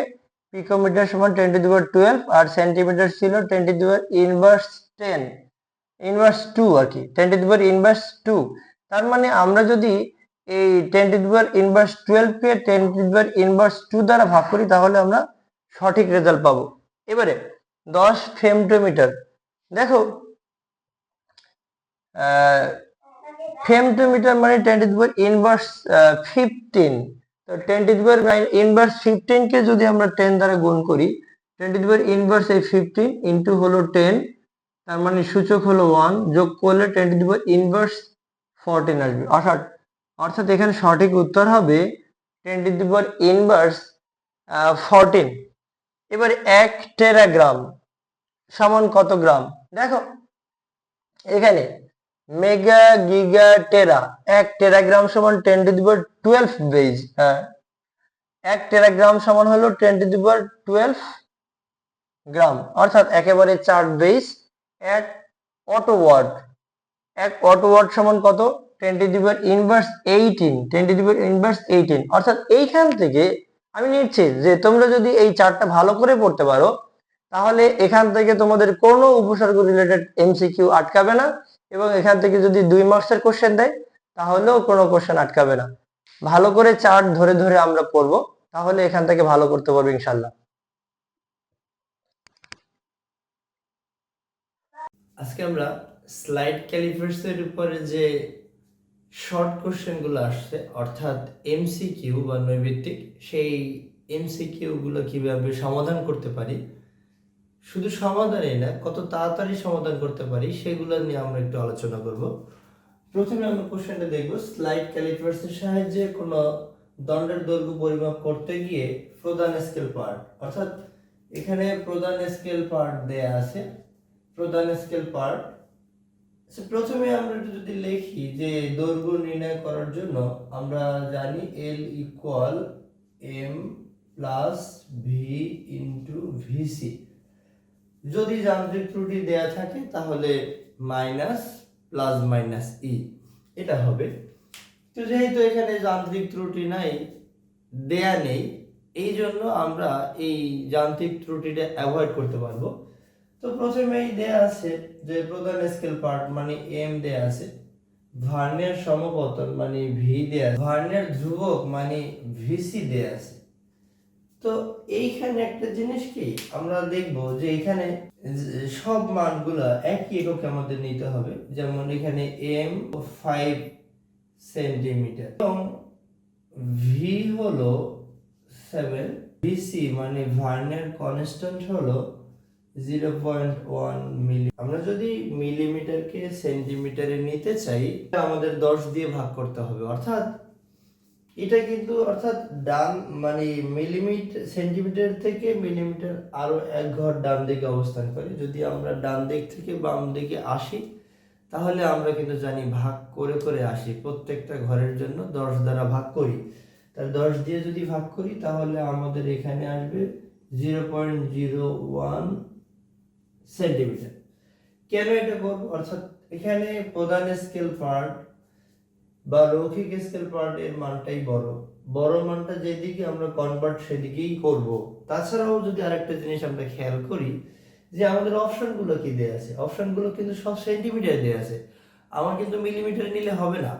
পিকোমিটার সমান 10⁻12 আর সেন্টিমিটার ছিল 10⁻10 ইনভার্স 2 আর কি, 10⁻2। তার মানে আমরা যদি এই 10⁻12 কে 10⁻2 দ্বারা ভাগ করি, তাহলে আমরা সঠিক রেজাল্ট পাবো। এবারে 10 ফেমটোমিটার, দেখো ফেমটোমিটার মানে 10⁻15, তো 10⁻15 কে যদি আমরা 10 দ্বারা গুণ করি, 10⁻15 ইন্টু হলো 10, তার মানে সূচক হলো 1, যোগ করলে 10⁻14 আসবে। অর্থাৎ এখানে সঠিক উত্তর হবে 10⁻14। এবার 1 টেরাগ্রাম সমান কত গ্রাম। দেখো এখানে মেগা গিগা টেরা, 1 টেরাগ্রাম সমান 10⁻12 বেজ। 1 টেরাগ্রাম সমান হলো 10⁻12 গ্রাম, অর্থাৎ একেবারে 4 base. 1 atto watt, 1 atto watt সমান কত, 10⁻18, অর্থাৎ এইখান থেকে আমি নিচ্ছি যে তোমরা যদি এই চার্টটা ভালো করে পড়তে পারো, তাহলে এখান থেকে তোমাদের কোনো উপসর্গ রিলেটেড এমসিকিউ আটকাবে না, এবং এখান থেকে যদি 2 মার্কসের কোশ্চেন দেয়, তাহলেও কোনো কোশ্চেন আটকাবে না। ভালো করে চার্ট ধরে ধরে আমরা পড়বো, তাহলে এখান থেকে ভালো করতে পারবো ইনশাল্লাহ। আজকে আমরা স্লাইড ক্যালিপার্সের উপরে যে শর্ট কোশ্চেনগুলো আসছে, অর্থাৎ এমসিকিউ বা নৈর্ব্যক্তিক, সেই এমসিকিউগুলো কিভাবে সমাধান করতে পারি, শুধু সমাধানই না, কত তাড়াতাড়ি সমাধান করতে পারি, সেগুলো নিয়ে আমরা একটু আলোচনা করব। প্রথমে আমরা কোশ্চেনটা দেখব, স্লাইড ক্যালিপার্সের সাহায্যে কোনো দণ্ডের দৈর্ঘ্য পরিমাপ করতে গিয়ে প্রধান স্কেল পার্ট, অর্থাৎ এখানে প্রধান স্কেল পার্ট দেয়া আছে। প্রধান স্কেল পার্ট, প্রথমে আমরা যদি লিখি যে দৈর্ঘ্য নির্ণয় করার জন্য আমরা জানি L equal M plus V into VC. যদি যান্ত্রিক ত্রুটি দেয়া থাকে তাহলে মাইনাস প্লাস মাইনাস ই, এটা হবে। তো যেহেতু এখানে যান্ত্রিক ত্রুটি নাই, দেয়া নেই, এই জন্য আমরা এই যান্ত্রিক ত্রুটিটা অ্যাভয়েড করতে পারবো। তো প্রথমেই দেয়া আছে যে প্রধান স্কেল পার্ট মানে এম দেয়া আছে, ভার্নিয়ার সমপতন মানে ভি দেয়া আছে, ভার্নিয়ার ধ্রুবক মানে ভিসি দেয়া আছে। তো এইখানে একটা জিনিস কি আমরা দেখব যে এখানে সব মানগুলো একই এককে আমাদের নিতে হবে। যেমন এখানে এম 5 সেন্টিমিটার এবং ভি হলো 7, ভিসি মানে ভার্নিয়ার কনস্ট্যান্ট হলো 0.1 মিলি। আমরা যদি মিলিমিটারকে সেন্টিমিটারে নিতে চাই, আমাদের 10 দিয়ে ভাগ করতে হবে, অর্থাৎ এটা কিন্তু অর্থাৎ ডান মানে মিলিমিটার সেন্টিমিটার থেকে মিলিমিটার আরো 1 ঘর ডান দিকে অবস্থান করে। যদি আমরা ডান দিক থেকে বাম দিকে আসি তাহলে আমরা কিন্তু জানি ভাগ করে করে আসি, প্রত্যেকটা ঘরের জন্য 10 দ্বারা ভাগ করি। তাহলে 10 দিয়ে যদি ভাগ করি তাহলে আমাদের এখানে আসবে 0.01 সেন্টিমিটার। কেন এটা করবো? অর্থাৎ এখানে প্রধান স্কেল পার্ট বা রৈখিক স্কেল পার্টের মানটাই বড়, বড় মানটা যেদিকে আমরা কনভার্ট সেদিকেই করব। তাছাড়াও যদি আরেকটা জিনিস আমরা খেয়াল করি যে আমাদের অপশনগুলো কি দেয়া আছে, অপশনগুলো কিন্তু সব সেন্টিমিটার দেয়া আছে, আমার কিন্তু মিলিমিটার নিলে হবে না।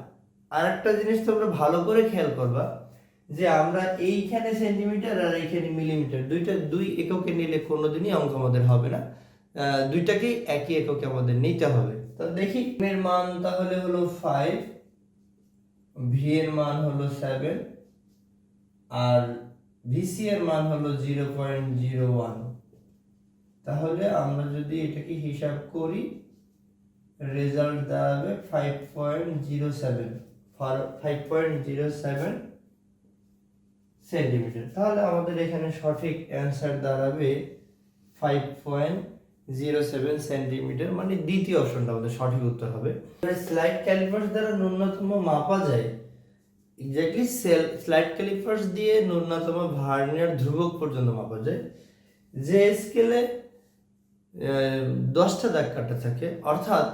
আরেকটা জিনিস তোমরা ভালো করে খেয়াল করবা যে আমরা এইখানে সেন্টিমিটার আর এইখানে মিলিমিটার দুই এককে নিলে কোনোদিনই অঙ্ক আমাদের হবে না, দুইটাকেই একই এককে আমাদের নিতে হবে। তাহলে দেখি এর মান তাহলে হলো 5, ভি এর মান হলো 7 আর ভিসি এর মান হলো 0.01। তাহলে আমরা যদি এটাকে হিসাব করি রেজাল্ট দাঁড়াবে 5.07 সেন্টিমিটার। তাহলে আমাদের এখানে সঠিক অ্যান্সার দাঁড়াবে 5.07 সেন্টিমিটার, মানে দ্বিতীয় অপশনটা আমাদের সঠিক উত্তর হবে। স্লাইড ক্যালিপার্স দ্বারা ন্যূনতম মাপা যায়, এক্স্যাক্টলি স্লাইড ক্যালিপার্স দিয়ে ন্যূনতম ভার্নিয়ার ধ্রুবক পর্যন্ত মাপা যায়। যে স্কেলে 10টা দাগ কাটা থাকে, অর্থাৎ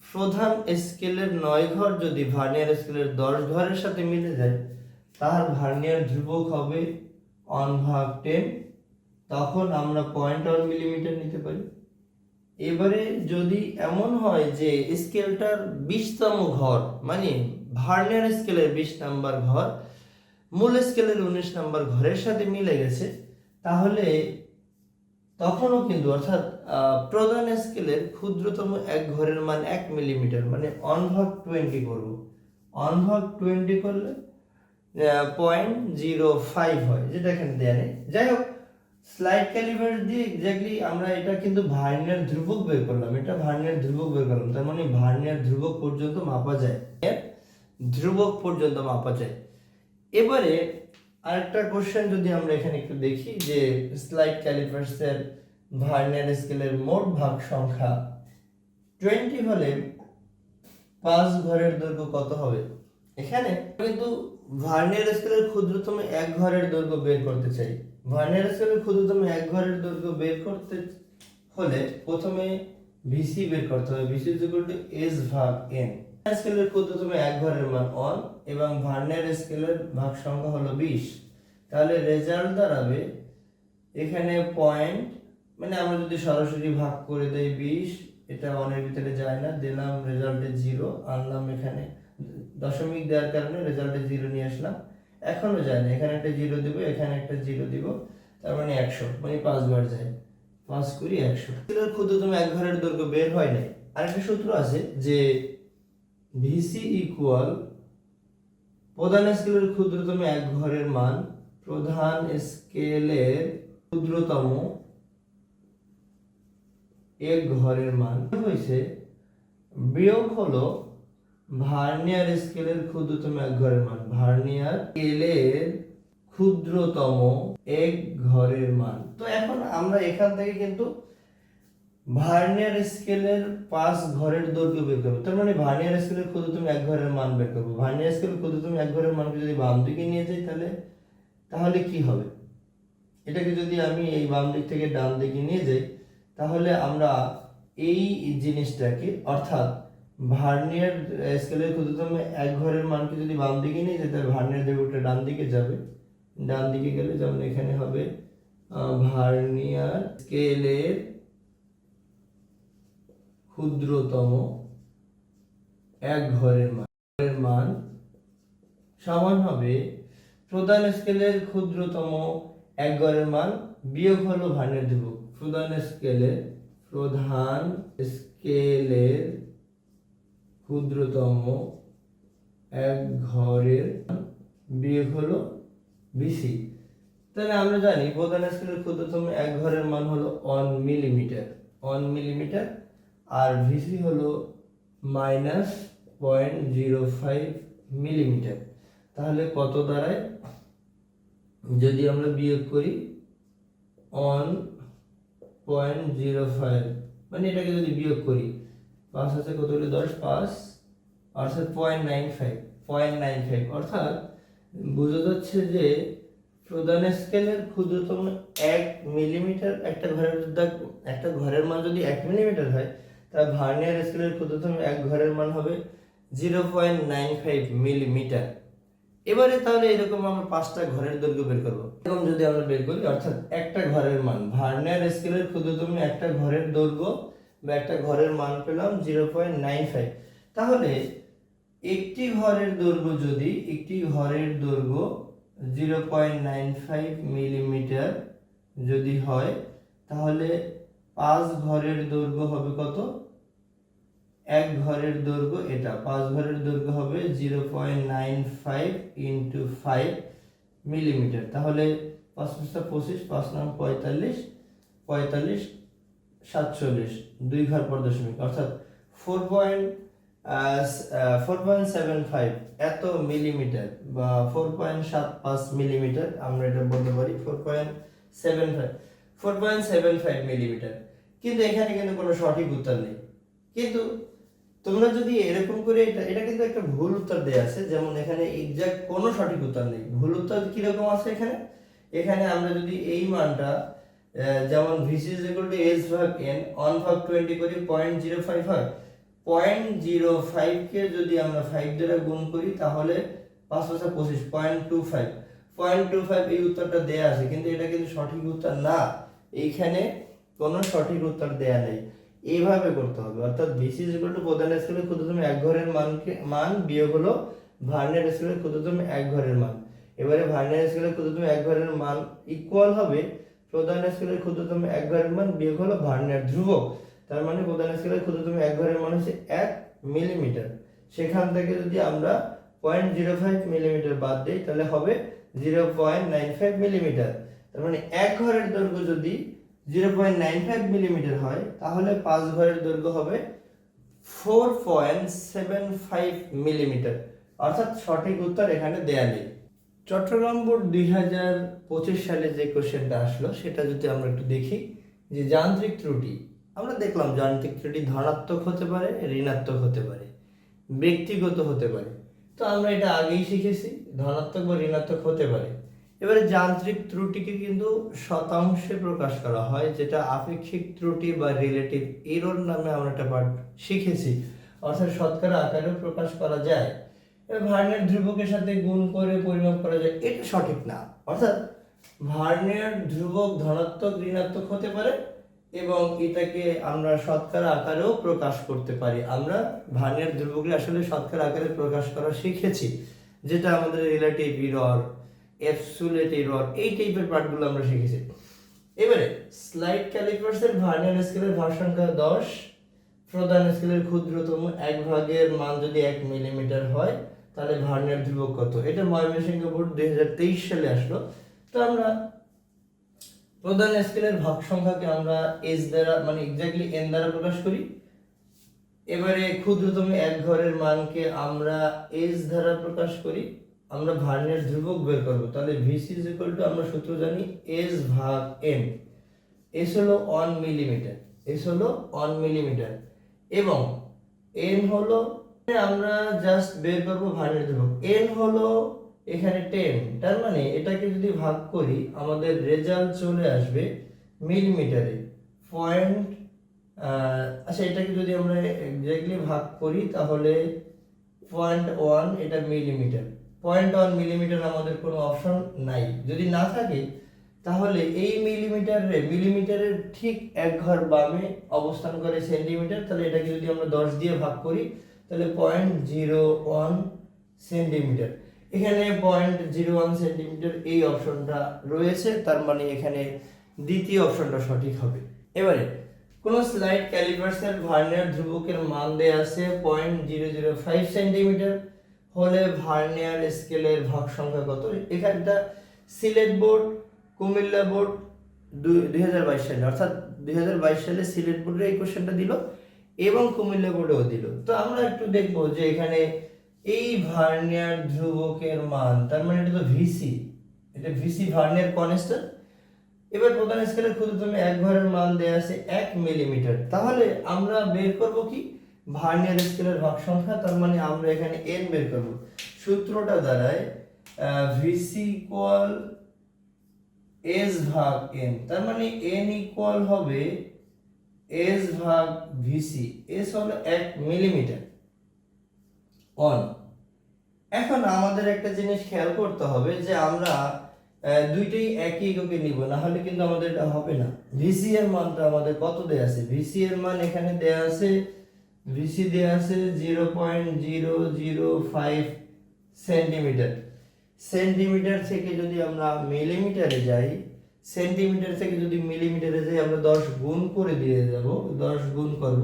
প্রধান স্কেলের 9 ঘর যদি ভার্নিয়ার স্কেলের 10 ঘরের সাথে মিলে যায় তার ভার্নিয়ার ধ্রুবক হবে 1/10। তখন আমরা 0.1 মিলিমিটার নিতে পারি। এবারে যদি এমন হয় যে স্কেলটার 20তম ঘর মানে ভার্নিয়ার স্কেলের 20 নাম্বার ঘর মূল স্কেলের 19 নাম্বার ঘরের সাথে মিলে গেছে, তাহলে তখনও কিন্তু অর্থাৎ প্রধান স্কেলের ক্ষুদ্রতম এক ঘরের মান 1 মিলিমিটার, মানে 1/20 করব। 1/20 করলে 0.05 হয়, যেটা এখানে দেয়া নেই। যাই হোক, স্লাইড ক্যালিপার দিয়ে এক্স্যাক্টলি আমরা এটা কিন্তু ভার্নিয়ার ধ্রুবক বের করলাম, এটা ভার্নিয়ার ধ্রুবক বের করলাম, তার মানে ভার্নিয়ার ধ্রুবক পর্যন্ত মাপা যায়, ধ্রুবক পর্যন্ত মাপা যায়। এবারে আরেকটা কোশ্চেন যদি আমরা এখানে একটু দেখি যে স্লাইড ক্যালিপার্সের ভার্নিয়ার স্কেলের মোট ভাগ সংখ্যা 20 হলে 5 ঘরের দৈর্ঘ্য কত হবে? এখানে কিন্তু ভার্নিয়ার স্কেলের ক্ষুদ্রতম এক ঘরের দৈর্ঘ্য বের করতে চাই। ভার্নিয়ার স্কেলের ক্ষুদ্রতম এক ঘরের দৈর্ঘ্য বের করতে হলে প্রথমে ভিসি বের করতে হবে। VC is equal two S ভাগ এন। স্কেলের ক্ষুদ্রতম এক ঘরের মান 1 এবং ভার্নিয়ার স্কেলের ভাগ সংখ্যা হলো 20। তাহলে রেজাল্ট দাঁড়াবে এখানে পয়েন্ট, মানে আমরা যদি সরাসরি ভাগ করে দেই 20, এটা 1 এর ভিতরে যায় না, দিলাম রেজাল্টে 0, আনলাম এখানে দশমিক দেওয়ার কারণে রেজাল্টে 0 নিয়ে আসলাম, এখনো যায় না, এখানে একটা 0 দিব, এখানে একটা 0 দিব, তার মানে 100, মানে 5 বার যায়, 5 করি 100। স্কেলের ক্ষুদ্রতম এক ঘরের দৈর্ঘ্য বের হয় নাই। আরেকটা সূত্র আছে যে ভিসি ইকুয়াল প্রধান স্কেলের ক্ষুদ্রতম এক ঘরের মান প্রধান স্কেলের ক্ষুদ্রতম এক ঘরের মান হয়েছে বিয়োগ হলো ভার্নিয়ার স্কেলের ক্ষুদ্রতম এক ঘরের মান, ভার্নিয়ার স্কেলের ক্ষুদ্রতম এক ঘরের মান। তো এখন আমরা এখান থেকে কিন্তু ভার্নিয়ার স্কেলের 5 ঘরের দৈর্ঘ্য বের করব, তার মানে ভার্নিয়ার স্কেলের ক্ষুদ্রতম এক ঘরের মান বের করব। ভার্নিয়ার স্কেলের ক্ষুদ্রতম এক ঘরের মানকে যদি বাম দিকে নিয়ে যাই তাহলে কি হবে? এটাকে যদি আমি এই বাম দিক থেকে ডান দিকে নিয়ে যাই তাহলে আমরা এই জিনিসটাকে অর্থাৎ ভার্নিয়ার স্কেলের ক্ষুদ্রতম এক ঘরের মানকে যদি বাম দিকে নিয়ে যাই তাহলে ভার্নিয়ার দৈর্ঘ্যটা ডান দিকে যাবে, ডান দিকে গেলে যেমন এখানে হবে ভার্নিয়ার স্কেলের ক্ষুদ্রতম এক ঘরের মান সমান হবে প্রধান স্কেলের ক্ষুদ্রতম এক ঘরের মান বিয়োগ হলো ভার্নিয়ার ধ্রুবক। প্রধান স্কেলের ক্ষুদ্রতম এক ঘরের বিয়োগ হলো ভিসি। তাহলে আমরা জানি প্রধান স্কেলের ক্ষুদ্রতম এক ঘরের মান হলো 1 মিলিমিটার আর ভিসি হলো -0.05 মিলিমিটার। তাহলে কত দাঁড়ায়, যদি আমরা বিয়োগ করি 1.05, মানে এটাকে যদি বিয়োগ করি 5 আছে কত হলো 10, 5 অর্থাৎ 0.95, অর্থাৎ বোঝা যাচ্ছে যে প্রধান স্কেলের ক্ষুদ্রতম 1 মিলিমিটার, একটা ঘরের মান যদি 1 মিলিমিটার হয়, তাহলে ভার্নিয়ার স্কেলের ক্ষুদ্রতম এক ঘরের মান হবে 0.95 মিলিমিটার। এবারে তাহলে এরকম আমরা 5টা ঘরের দৈর্ঘ্য বের করব। এরকম যদি আমরা বের করি, অর্থাৎ একটা ঘরের মান, ভার্নিয়ার স্কেলের ক্ষুদ্রতম একটা ঘরের দৈর্ঘ্য বা একটা ঘরের মান পেলাম 0.95, তাহলে একটি ঘরের দৈর্ঘ্য 0.95 মিলিমিটার যদি হয়, তাহলে 5 ঘরের দৈর্ঘ্য হবে কত, এক ঘরের দৈর্ঘ্য এটা 5 ঘরের দৈর্ঘ্য হবে 0.95 ইন্টু 5 মিলিমিটার। তাহলে 5 5 25, 5 9 45, 45 47, 2 ঘর পর দশমিক, অর্থাৎ 4.75 এত মিলিমিটার বা 4.75 মিলিমিটার, আমরা এটা বলতে পারি 4.75 মিলিমিটার। কিন্তু এখানে কিন্তু কোনো সঠিক উত্তর নেই। কিন্তু তোমরা যদি এরকম করে এটা কিন্তু একটা ভুল উত্তর দেয়া আছে, যেমন এখানে এক্সাক্ট কোনো সঠিক উত্তর নেই। ভুল উত্তর কিরকম আছে এখানে আমরা যদি এই মানটা যেমন VC = H ভাগ N 1 ভাগ 20 করি 0.05 হয়, 0.05 কে যদি আমরা 5 দ্বারা গুণ করি তাহলে 5 5 25, 0.25 এই উত্তরটা দেয়া আছে, কিন্তু এটা কিন্তু সঠিক উত্তর না। এইখানে কোনো সঠিক উত্তর দেয়া নেই। এইভাবে করতে হবে, অর্থাৎ VC = প্রধান স্কেলের ক্ষুদ্রতম এক ঘরের মান বিয়োগ হলো ভার্নিয়ার স্কেলের ক্ষুদ্রতম এক ঘরের মান। এবারে ভার্নিয়ার স্কেলের ক্ষুদ্রতম এক ঘরের মান ইকুয়াল হবে প্রধান স্কেলের ক্ষুদ্রতম এক ঘরের মান বিয়োগ হলো ভার্নিয়ার ধ্রুবক। তার মানে প্রধান স্কেলের ক্ষুদ্রতম এক ঘরের মান হচ্ছে 1 মিলিমিটার। সেখান থেকে যদি আমরা 0.05 মিলিমিটার বাদ দেই তাহলে হবে 0.95 মিলিমিটার। তার মানে এক ঘরের দৈর্ঘ্য যদি 0.95 মিলিমিটার হয়, তাহলে 5 ঘরের দৈর্ঘ্য হবে 4.75 মিলিমিটার, অর্থাৎ সঠিক উত্তর এখানে দেয়া নেই। চট্টগ্রাম বোর্ড 2025 সালে যে কোশ্চেনটা আসলো সেটা যদি আমরা একটু দেখি, যে যান্ত্রিক ত্রুটি, আমরা দেখলাম যান্ত্রিক ত্রুটি ধনাত্মক হতে পারে, ঋণাত্মক হতে পারে, ব্যক্তিগত হতে পারে। তো আমরা এটা আগেই শিখেছি, ধনাত্মক বা ঋণাত্মক হতে পারে। এবারে যান্ত্রিক ত্রুটিকে কিন্তু শতাংশে প্রকাশ করা হয়, যেটা আপেক্ষিক ত্রুটি বা রিলেটিভ এরর নামে আমরা একটা পাঠ শিখেছি, অর্থাৎ শতকরা আকারেও প্রকাশ করা যায়। ভার্নিয়ার ধ্রুবকের সাথে গুণ করে পরিমাপ করা যায়, এটা সঠিক না। অর্থাৎ ভার্নিয়ার ধ্রুবক ধনাত্মক ঋণাত্মক হতে পারে এবং এটাকে আমরা শতকরা আকারেও প্রকাশ করতে পারি। আমরা ভার্নিয়ার ধ্রুবককে আসলে শতকরা আকারে প্রকাশ করা শিখেছি, যেটা আমাদের রিলেটিভ এরর, অ্যাবসোলিউট এরর, এই টাইপের পার্টগুলো আমরা শিখেছি। এবারে স্লাইড ক্যালিপার্সের ভার্নিয়ার স্কেলের ভার সংখ্যা 10, প্রধান স্কেলের ক্ষুদ্রতম এক ভাগের মান যদি 1 মিলিমিটার হয়, তাহলে ভার্নিয়ার ধ্রুবক কত? এটা ময়মনসিংহ বোর্ড 2023 সালে আসলো। তো আমরা প্রধান স্কেলের ভাগ সংখ্যাকে আমরা h দ্বারা, মানে এক্স্যাক্টলি n দ্বারা প্রকাশ করি। এবারে ক্ষুদ্রতম এক ঘরের মানকে আমরা h দ্বারা প্রকাশ করি। আমরা ভার্নিয়ার ধ্রুবক বের করব, তাহলে VC = আমরা সূত্র জানি h ভাগ n। h হলো 1 মিলিমিটার, h হলো 1 মিলিমিটার এবং n হলো, আমরা জাস্ট বের করব ভার্নিয়ার ধ্রুবক। n হলো এখানে 10, তার মানে এটাকে যদি ভাগ করি আমাদের রেজাল্ট চলে আসবে মিলিমিটারে। আচ্ছা, এটাকে যদি আমরা এক্স্যাক্টলি ভাগ করি তাহলে 0.1, এটা মিলিমিটার। 0.1 মিলিমিটার আমাদের কোনো অপশন নাই। যদি না থাকে তাহলে এই মিলিমিটারের ঠিক এক ঘর বামে অবস্থান করে সেন্টিমিটার, তাহলে এটাকে যদি আমরা 10 দিয়ে ভাগ করি তাহলে 0.01 সেন্টিমিটার। এখানে 0.01 সেন্টিমিটার এই অপশনটা রয়েছে, তার মানে এখানে দ্বিতীয় অপশনটা সঠিক হবে। এবারে কোন স্লাইড ক্যালিপার্সের ভার্নিয়ার ধ্রুবকের মান দেয়া আছে 0.005 সেন্টিমিটার হলে ভার্নিয়ার স্কেলের ভাগ সংখ্যা কত? এখানটা সিলেট বোর্ড, কুমিল্লা বোর্ড 2022 সালে, অর্থাৎ 2022 সালে সিলেট বোর্ডে এই কোশ্চেনটা দিল এবং কুমিল্লা বোর্ডেও দিল। তো আমরা একটু দেখবো যে এখানে এই ভার্নিয়ার ধ্রুবকের মান, তার মানে এটা তো ভিসি, এটা ভিসি ভার্নিয়ার কনস্ট্যান্ট। এবার প্রধান স্কেলের ক্ষুদ্রতম এক ঘরের মান দেয়া আছে 1 মিলিমিটার। তাহলে আমরা বের করব কি ভার্নিয়ার স্কেলের ভাগ সংখ্যা, তার মানে আমরা এখানে n বের করব। সূত্রটা দ্বারায় ভিসি ইকুয়াল এস ভাগ এন, তার মানে এন ইকুয়াল হবে এস ভাগ ভিসি। এস হলো 1 মিলিমিটার অন। এখন আমাদের একটা জিনিস খেয়াল করতে হবে যে আমরা দুইটাই একই এককে নিব, না হলে কিন্তু আমাদের এটা হবে না। ভিসি এর মানটা আমাদের কত দেয়া আছে? ভিসি এর মান এখানে দেয়া আছে, ভিসি দেয়া আছে 0.005 সেন্টিমিটার। সেন্টিমিটার থেকে যদি আমরা মিলিমিটারে যাই, সেন্টিমিটার থেকে যদি মিলিমিটারে যাই, আমরা 10 গুণ করে দিয়ে যাব, 10 গুণ করব,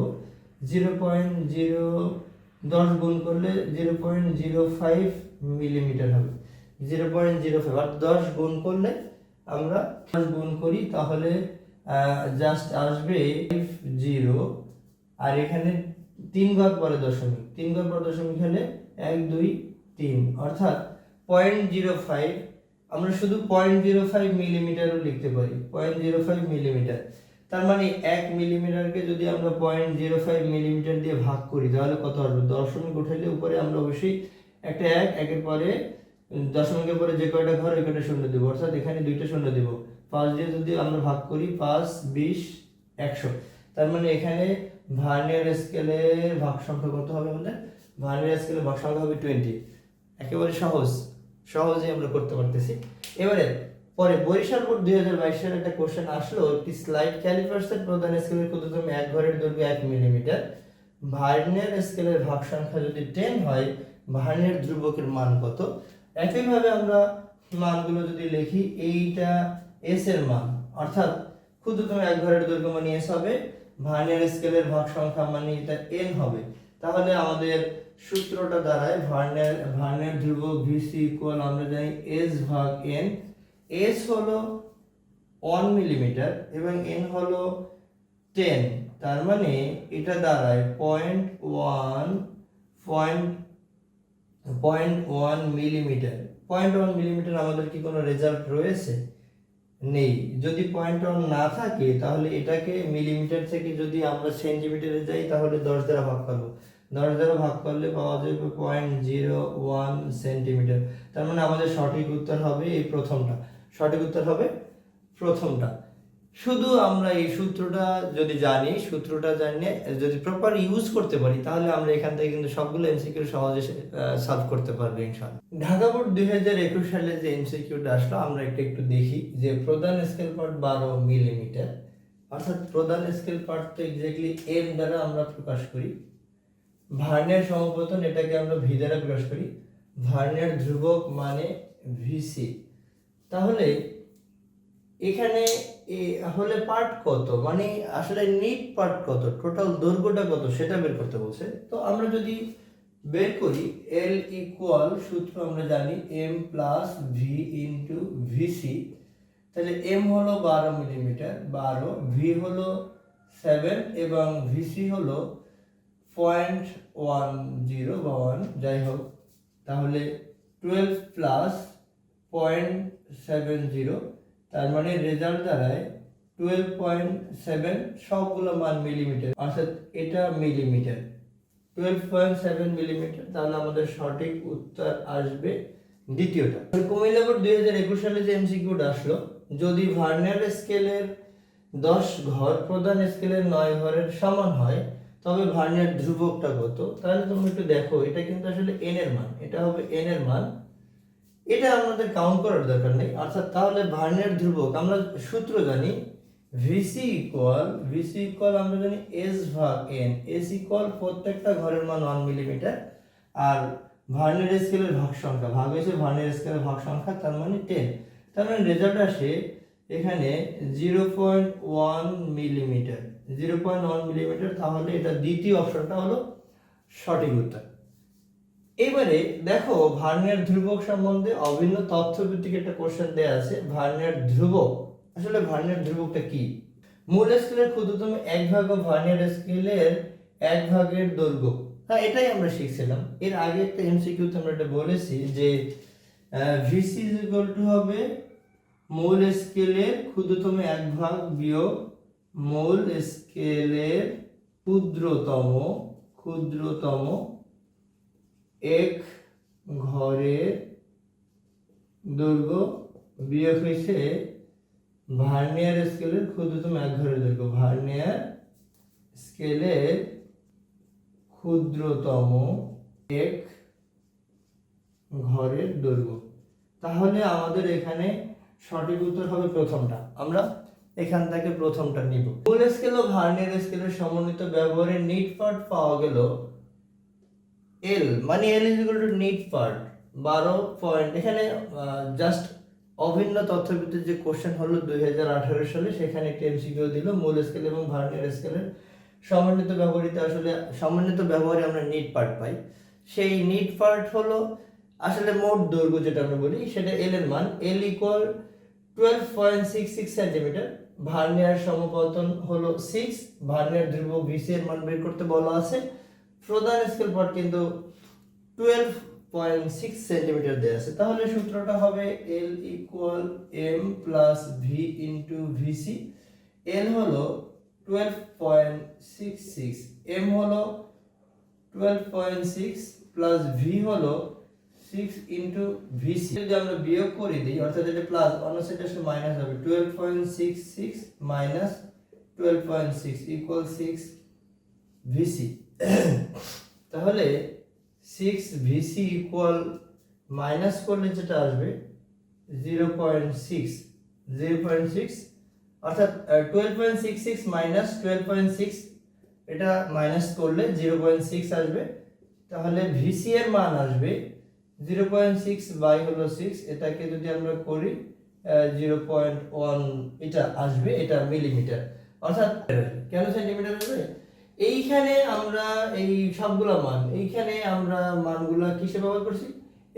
10 গুণ করলে 0.05 মিলিমিটার হবে, 0.05। আর 10 গুণ করলে আমরা 10 গুণ করি, তাহলে জাস্ট আসবে 0, আর এখানে 3 ঘর পরে দশমিক, 3 ঘর পরে দশমিক হলে 1 2 3, অর্থাৎ 0.05। আমরা শুধু 0.05 মিলিমিটারও লিখতে পারি, 0.05 মিলিমিটার। তার মানে 1 মিলিমিটারকে যদি আমরা 0.05 মিলিমিটার দিয়ে ভাগ করি, তাহলে কত আসবে? দশমিক উঠাইলে উপরে আমরা অবশ্যই একটা 1, একের পরে দশমিকের পরে যে কয়টা ঘর ওই কয়টা শূন্য দেব, অর্থাৎ এখানে 2টা শূন্য দেব। 5 দিয়ে যদি আমরা ভাগ করি, 5 20 100, তার মানে এখানে ভার্নিয়ার স্কেলের ভাগ সংখ্যা কত হবে আমাদের? ভার্নিয়ার স্কেলের ভাগ সংখ্যা হবে 20। একেবারে সহজে আমরা করতে পারতেছি। এবারে পরে বরিশাল বোর্ড 2022 সালে একটা কোশ্চেন আসলো, একটি স্লাইড ক্যালিপার্সের প্রধান স্কেলের ক্ষুদ্রতম এক ঘরের দৈর্ঘ্য 1 মিলিমিটার, ভার্নিয়ার স্কেলের ভাগ সংখ্যা যদি 10 হয়, ভার্নিয়ার ধ্রুবকের মান কত? একইভাবে আমরা মানগুলো যদি লিখি, এইটা এস এর মান, অর্থাৎ ক্ষুদ্রতম এক ঘরের দৈর্ঘ্য মানে এস হবে, ভার্নিয়ার স্কেলের ভাগ সংখ্যা মানে এটা এন হবে। তাহলে আমাদের সূত্রটা দ্বারায় ভার্নিয়ার ধ্রুবক ভিসি ইকুয়াল, আমরা জানি এস ভাগ এন। এস হলো 1 মিলিমিটার এবং এন হলো 10, তার মানে এটা দাঁড়ায় 0.1 মিলিমিটার। 0.1 মিলিমিটার আমাদের কি কোনো রেজাল্ট রয়েছে? নেই। যদি 0.1 না থাকে, তাহলে এটাকে মিলিমিটার থেকে যদি আমরা সেন্টিমিটারে যাই, তাহলে 10 দ্বারা ভাগ করব, 10 দ্বারা ভাগ করলে পাওয়া যাবে 0.01 সেন্টিমিটার। তার মানে আমাদের সঠিক উত্তর হবে এই প্রথমটা, সঠিক উত্তর হবে প্রথমটা। শুধু আমরা এই সূত্রটা যদি জানি, সূত্রটা জানিয়ে যদি প্রপার ইউজ করতে পারি, তাহলে আমরা এখান থেকে কিন্তু সবগুলো এমসিকিউ সহজে সলভ করতে পারবো ইনশাআল্লাহ। ঢাকা বোর্ড 2021 সালে যে এমসিকিউটা আসলো, আমরা একটু দেখি যে প্রধান স্কেল পার্ট 12 মিলিমিটার, অর্থাৎ প্রধান স্কেল পার্ট তো এক্স্যাক্টলি এম দ্বারা আমরা প্রকাশ করি, ভার্নিয়ার সমপতন এটাকে আমরা ভি দ্বারা প্রকাশ করি, ভার্নিয়ার ধ্রুবক মানে ভিসি। তাহলে এখানে হলে পার্ট কত, মানে আসলে নিট পার্ট কত, টোটাল দৈর্ঘ্যটা কত সেটা বের করতে বলছে। তো আমরা যদি বের করি, এল ইকুয়াল, সূত্র আমরা জানি M plus V into VC. তাহলে এম হলো 12 মিলিমিটার, 12, ভি হলো 7 এবং ভিসি হলো 0.10 বা 1, যাই হোক। তাহলে 12 প্লাস 0.70, তার মানে রেজাল্ট দাঁড়ায় 12.7, সবগুলো মান মিলিমিটার, অর্থাৎ এটা মিলিমিটার, 12.7 মিলিমিটার। তাহলে আমাদের সঠিক উত্তর আসবে দ্বিতীয়টা। কুমিল্লা বোর্ড 2021 সালে যে এমসিকিউটা আসলো, যদি ভার্নিয়ার স্কেলের 10 ঘর প্রধান স্কেলের 9 ঘরের সমান হয়, তবে ভার্নিয়ার ধ্রুবকটা কত? তাহলে তোমরা একটু দেখো, এটা কিন্তু আসলে এন এর মান, এটা হবে এন এর মান, এটা আমাদের কাউন্ট করার দরকার নেই। অর্থাৎ তাহলে ভার্নিয়ার ধ্রুবক আমরা সূত্র জানি, ভিসি ইকুয়াল আমরা জানি এস ভাগ এন, এস ইকুয়াল প্রত্যেকটা ঘরের মান 1 মিলিমিটার, আর ভার্নিয়ার স্কেলের ভাগ সংখ্যা, ভাগ হয়েছে ভার্নিয়ার স্কেলের ভাগ সংখ্যা, তার মানে 10। তার মানে রেজাল্ট আসে এখানে 0.1 মিলিমিটার, 0.1 মিলিমিটার। তাহলে এটা দ্বিতীয় অপশনটা হলো সঠিক উত্তর। এবারে দেখো, ভার্নিয়ার ধ্রুবক সম্বন্ধে অভিন্ন তথ্য ভিত্তিক একটা কোশ্চেন দেয়া আছে। ভার্নিয়ার ধ্রুবক, আসলে ভার্নিয়ার ধ্রুবকটা কি? মূল স্কেলের ক্ষুদ্রতম এক ভাগ ও ভার্নিয়ার স্কেলের এক ভাগের দৈর্ঘ্য, হ্যাঁ, এটাই আমরা শিখছিলাম এর আগে একটা এমসিকিউ তে আমরা এটা বলেছি যে ভিসি ইজ ইকুয়াল টু হবে মূল স্কেলের ক্ষুদ্রতম এক ভাগ বিয়োগ মূল স্কেলের ক্ষুদ্রতম এক ঘরের দৈর্ঘ্য বিয়োগ হয়েছে ভার্নিয়ার স্কেলের ক্ষুদ্রতম এক ঘরের দৈর্ঘ্য। ভার্নিয়ার স্কেলের ক্ষুদ্রতম এক ঘরের দৈর্ঘ্য। তাহলে আমাদের এখানে সঠিক উত্তর হবে প্রথমটা। আমরা এখান থেকে প্রথমটা নিব। মূল স্কেল ও ভার্নিয়ার স্কেলের সমন্বিত ব্যবহারের নিট পার্ট পাওয়া গেল এল, মানে L is equal to net part 12 point. এখানে জাস্ট অভিন্ন তথ্যভিত্তিক যে কোশ্চেন হলো 2018 সালে, সেখানে একটি এমসিকিউ দিল মূল স্কেল এবং ভার্নিয়ার স্কেলের সমন্বিত ব্যবহারে আমরা নিট পার্ট পাই। সেই নিট পার্ট হলো আসলে মোট দৈর্ঘ্য যেটা আমরা বলি সেটা এল এর মান, এল ইকুয়াল 12.66 সেন্টিমিটার। ভার্নিয়ার সমপতন হলো 6, ভার্নিয়ার ধ্রুবক ভিসি এর মান বের করতে বলা আছে। প্রধান স্কেল পার্ট কিন্তু 12.6 সেন্টিমিটার দেয়া আছে। তাহলে সূত্রটা হবে L equal M plus V into V C. L হলো 12.66, এম হলো 12.6 প্লাস ভি হলো 6 ইন্টু ভিসি। যদি আমরা বিয়োগ করে দিই অর্থাৎ এটা প্লাস অন্য সাইডে আসলে মাইনাস হবে। 12.66 মাইনাস 12.6 ইকুয়াল 6 ভিসি। তাহলে 6 ভিসি ইকুয়াল মাইনাস করলে যেটা আসবে 0.6 অর্থাৎ 12.66 মাইনাস 12.6, এটা মাইনাস করলে 0.6 আসবে। তাহলে ভিসি এর মান আসবে 0.6 বাই হলো 6, এটাকে যদি আমরা করি 0.1 এটা আসবে, এটা মিলিমিটার। অর্থাৎ কেন সেন্টিমিটার আসবে? এইখানে আমরা এই সবগুলো মান, এইখানে আমরা মানগুলো কিসে ব্যবহার করছি?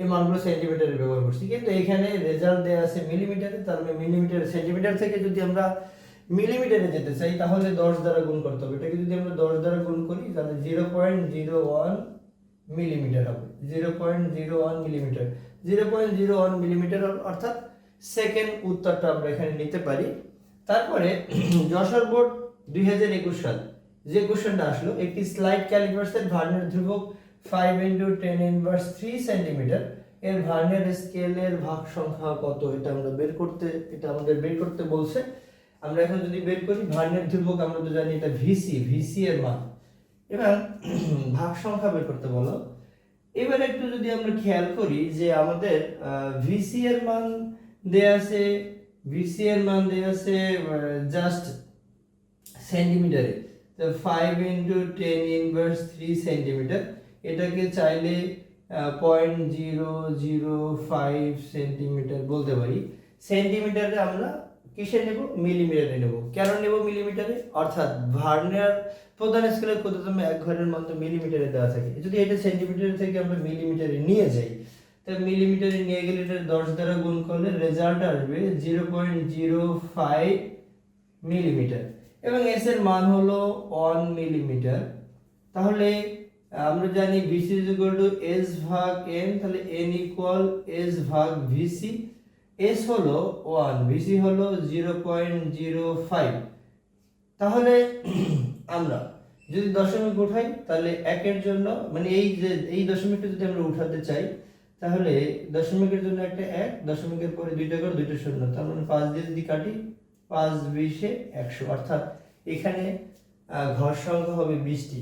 এই মানগুলো সেন্টিমিটারে ব্যবহার করছি, কিন্তু এখানে রেজাল্ট দেয়া আছে মিলিমিটারে। তার মানে মিলিমিটার, সেন্টিমিটার থেকে যদি আমরা মিলিমিটারে যেতে চাই তাহলে 10 দ্বারা গুণ করতে হবে। এটাকে যদি আমরা 10 দ্বারা গুণ করি তাহলে 0.01 মিলিমিটার হবে। 0.01 মিলিমিটার, 0.01 মিলিমিটার অর্থাৎ সেকেন্ড উত্তরটা আমরা এখানে নিতে পারি। তারপরে যশোর বোর্ড 2021 সাল যে কোশ্চেনটা আসলো, একটি স্লাইড ক্যালিপার্সের ভার্নিয়ার ধ্রুবক 5 × 10⁻³ সেন্টিমিটার এর ভার্নিয়ার স্কেলের ভাগ সংখ্যা কত? এটা আমাদের বের করতে বলছে। আমরা এখন যদি বের করি ভার্নিয়ার ধ্রুবক, আমরা তো জানি এটা ভিসি এর মান, এবং ভাগ সংখ্যা বের করতে বলো। এবার একটু যদি আমরা খেয়াল করি যে আমাদের ভিসি এর মান দেয়া আছে জাস্ট সেন্টিমিটারে, তো 5 × 10⁻³ সেন্টিমিটার। এটাকে চাইলে 0.005 সেন্টিমিটার বলতে পারি। সেন্টিমিটারে আমরা কিসে নেব? মিলিমিটারে নেব। কেন নেব মিলিমিটারে? অর্থাৎ ভার্নিয়ার প্রধান স্কেলের ক্ষুদ্রতম এক ঘরের মান তো মিলিমিটারে দেওয়া থাকে। যদি এটা সেন্টিমিটার থেকে আমরা মিলিমিটারে নিয়ে যাই, তাহলে মিলিমিটারে নিয়ে গেলে এটা 10 দ্বারা গুণ করলে রেজাল্ট আসবে 0.05 মিলিমিটার, এবং এস এর মান হলো 1 মিলিমিটার। তাহলে আমরা জানি VC is equal two S ভাগ এন, তাহলে এন ইকুয়াল এস ভাগ ভিসি। এস হলো 1, ভিসি হলো 0.05। তাহলে আমরা যদি দশমিক উঠাই তাহলে একের জন্য, মানে এই দশমিকটা যদি আমরা উঠাতে চাই তাহলে দশমিকের জন্য একটা 1, দশমিকের পরে 2টা ঘর 2টা শূন্য, তার মানে 5 দিয়ে যদি কাটি 5 20 100, অর্থাৎ এখানে ঘর সংখ্যা হবে 20টি।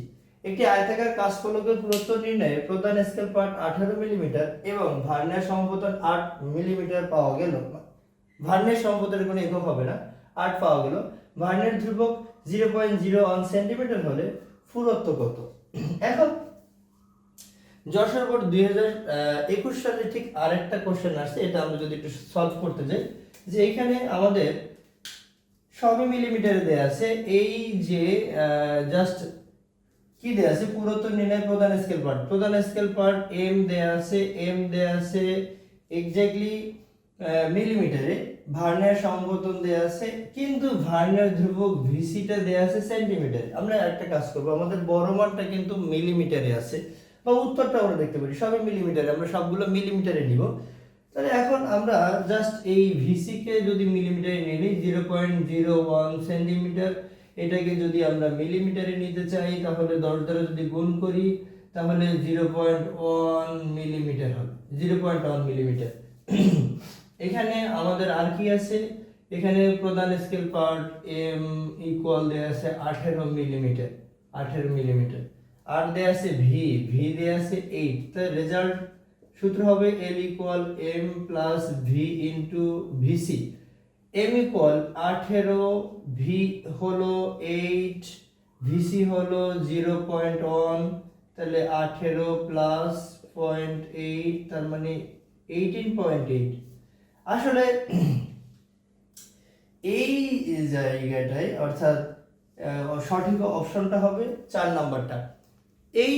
একটি আয়তাকার কাঁচফলকের পুরুত্ব নির্ণয়ে প্রধান স্কেল পার্ট 18 মিলিমিটার এবং ভার্নিয়ার সমপতন 8 মিলিমিটার পাওয়া গেল। ভার্নিয়ার সমপতনের কোনো একক হবে না, 8 পাওয়া গেল। ভার্নিয়ার ধ্রুবক 0.01 সেন্টিমিটার হলে পুরুত্ব কত? এখন যশোর বোর্ড 2021 সালে ঠিক আরেকটা কোশ্চেন আসছে, এটা আমরা যদি একটু সলভ করতে যাই, যে এখানে আমাদের সবই মিলিমিটারে দেয়া আছে। এই যে জাস্ট কি দেয়া আছে? পুরুত্ব নির্ণয় প্রধান স্কেল পার্ট এম দেয়া আছে এক্স্যাক্টলি মিলিমিটারে, ভার্নিয়ার সমপতন দেয়া আছে, কিন্তু ভার্নিয়ার ধ্রুবক ভিসিটা দেয়া আছে সেন্টিমিটারে। আমরা একটা কাজ করব, আমাদের বড় মানটা কিন্তু মিলিমিটারে আছে, বা উত্তরটা আমরা দেখতে পারি সবই মিলিমিটারে, আমরা সবগুলো মিলিমিটারে নিব। তাহলে এখন আমরা জাস্ট এই ভিসি কে যদি মিলিমিটারে নিয়ে নিই 0.01 সেন্টিমিটার, এটাকে যদি আমরা মিলিমিটারে নিতে চাই তাহলে 10 দ্বারা যদি গুণ করি তাহলে 0.1 মিলিমিটার হবে, 0.1 মিলিমিটার। এখানে আমাদের আর কি আছে, এখানে প্রধান স্কেল পার্ট এম ইকুয়াল দেয়া আছে 18 মিলিমিটার, 18 মিলিমিটার। আর দেয়া আছে ভি, ভি দেয়া আছে 8। তাহলে রেজাল্ট সূত্র হবে L equal M plus V into VC. M equal 18, V হলো 8, ভিসি হলো 0.1, তাহলে 18 প্লাস 0.8 তার মানে 18.8। আসলে এই জায়গাটায় অর্থাৎ সঠিক অপশনটা হবে 4 নাম্বারটা। এই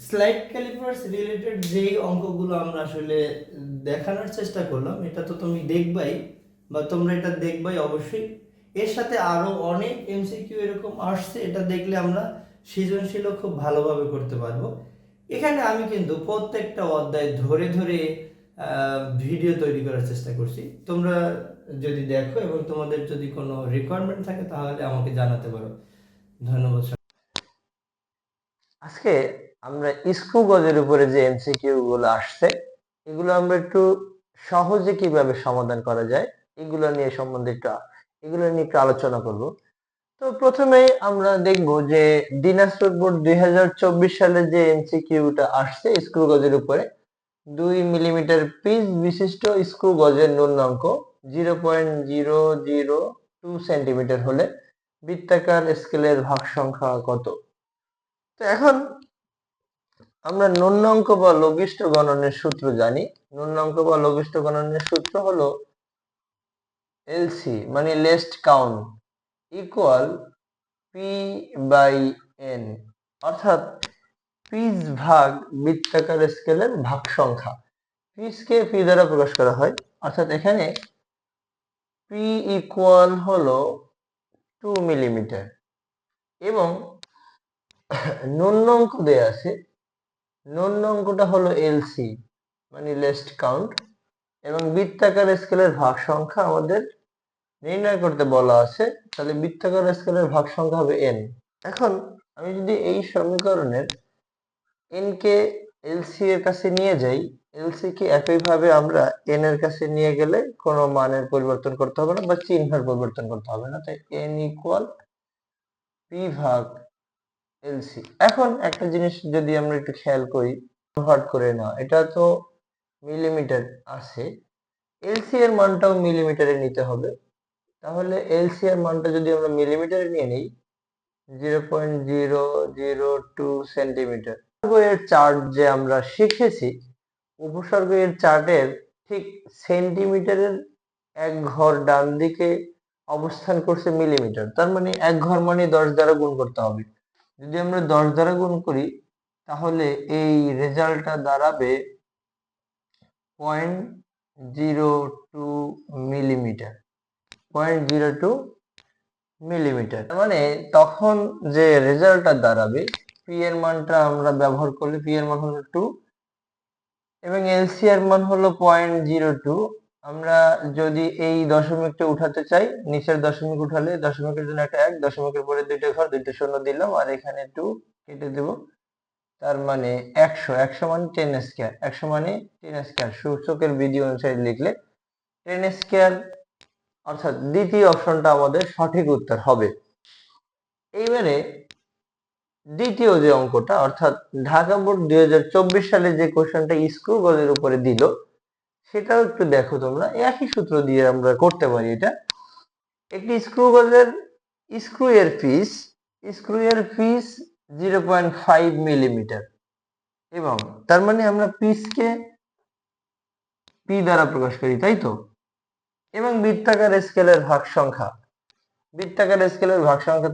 স্লাইড ক্যালিপার্স রিলেটেড যেই অঙ্কগুলো আমরা আসলে দেখানোর চেষ্টা করলাম, এটা তো তুমি দেখবাই, বা তোমরা এটা দেখবাই অবশ্যই। এর সাথে আরো অনেক এমসিকিউ এরকম আসছে, এটা দেখলে আমরা সৃজনশীলও খুব ভালোভাবে করতে পারবো। এখানে আমি কিন্তু প্রত্যেকটা অধ্যায় ধরে ধরে ভিডিও তৈরি করার চেষ্টা করছি। তোমরা যদি দেখো এবং তোমাদের যদি কোনো রিকোয়ারমেন্ট থাকে তাহলে আমাকে জানাতে পারো। ধন্যবাদ। আজকে আমরা স্ক্রু গজের উপরে যে এমসিকিউ গুলো আসছে এগুলো আমরা একটু সহজে কিভাবে সমাধান করা যায় এগুলো নিয়ে এগুলো নিয়ে একটু আলোচনা করব। তো প্রথমে আমরা দেখব যে দিনাজপুর বোর্ড 2024 সালে যে এমসিকিউটা আসছে স্ক্রু গজের উপরে 2 মিলিমিটার পিচ বিশিষ্ট স্ক্রু গজের ন্যূনাঙ্ক 0.002 সেন্টিমিটার হলে বৃত্তাকার স্কেলের ভাগ সংখ্যা কত? তো এখন আমরা ন্যূনাঙ্ক বা লঘিষ্ঠ গণনের সূত্র জানি। ন্যূনাঙ্ক বা লঘিষ্ঠ গণনের সূত্র হলো এলসি মানে least count equal P by N, অর্থাৎ পিচ ভাগ বৃত্তাকার স্কেলের ভাগ সংখ্যা। পিচকে পি দ্বারা প্রকাশ করা হয়, অর্থাৎ এখানে পি ইকুয়াল হলো 2 মিলিমিটার এবং ন্যূনাঙ্ক দেয়া আছে, ন্যূনাঙ্কটা হলো এলসি মানে লেস্ট কাউন্ট, এবং বৃত্তাকার স্কেলের ভাগ সংখ্যা আমাদের নির্ণয় করতে বলা আছে। তাহলে বৃত্তাকার স্কেলের ভাগ সংখ্যা হবে এন। এখন আমি যদি এই সমীকরণের এন কে এলসি এর কাছে নিয়ে যাই, এলসি কে একইভাবে আমরা এন এর কাছে নিয়ে গেলে কোনো মানের পরিবর্তন করতে হবে না বা চিহ্নের পরিবর্তন করতে হবে না, তাই এন ইকুয়াল পি ভাগ এলসি। এখন একটা জিনিস যদি আমরা একটু খেয়াল করি, কনভার্ট করে না, এটা তো মিলিমিটার আছে, এলসি এর মানটাও মিলিমিটারে নিতে হবে। তাহলে এলসি এর মানটা যদি আমরা মিলিমিটারে নিয়ে নিই 0.002 সেন্টিমিটার। এর চার্ট যে আমরা শিখেছি, উপসর্গ এর চার্টের ঠিক সেন্টিমিটারের এক ঘর ডান দিকে অবস্থান করছে মিলিমিটার, তার মানে এক ঘর মানে 10 দ্বারা গুণ করতে হবে। যদি আমরা 10 দ্বারা গুণ করি তাহলে এই রেজাল্টটা দাঁড়াবে 0.02 মিলিমিটার, 0.02 মিলিমিটার। মানে তখন যে রেজাল্টটা দাঁড়াবে, পি এর মানটা আমরা ব্যবহার করলে পি এর মান হলো 2 এবং এলসি এর মান হলো 0.02। আমরা যদি এই দশমিকটা উঠাতে চাই, নিচের দশমিক উঠালে দশমিকের জন্য একটা 1, দশমিকের পরে দুইটা ঘর, দুইটা শূন্য দিলাম আর এখানে 2 কেটে দেব, তার মানে 100, 100 মানে 10 স্কয়ার, 100 মানে 10 স্কয়ার। সূচকের বিধি অনুসারে লিখলে 10 স্কয়ার, অর্থাৎ দ্বিতীয় অপশনটা আমাদের সঠিক উত্তর হবে। এইবারে দ্বিতীয় যে অঙ্কটা, অর্থাৎ ঢাকা বোর্ড 2024 সালে যে কোশ্চেনটা স্ক্রু গজের উপরে দিল সেটাও একটু দেখো তোমরা, একই সূত্র দিয়ে আমরা করতে পারি এটা। একটি স্ক্রু গজের স্ক্রু এর পিচ 0.5 মিলিমিটার এবং তার মানে আমরা পিচকে পি দ্বারা প্রকাশ করি, তাই তো? এবং বৃত্তাকার স্কেলের ভাগ সংখ্যা,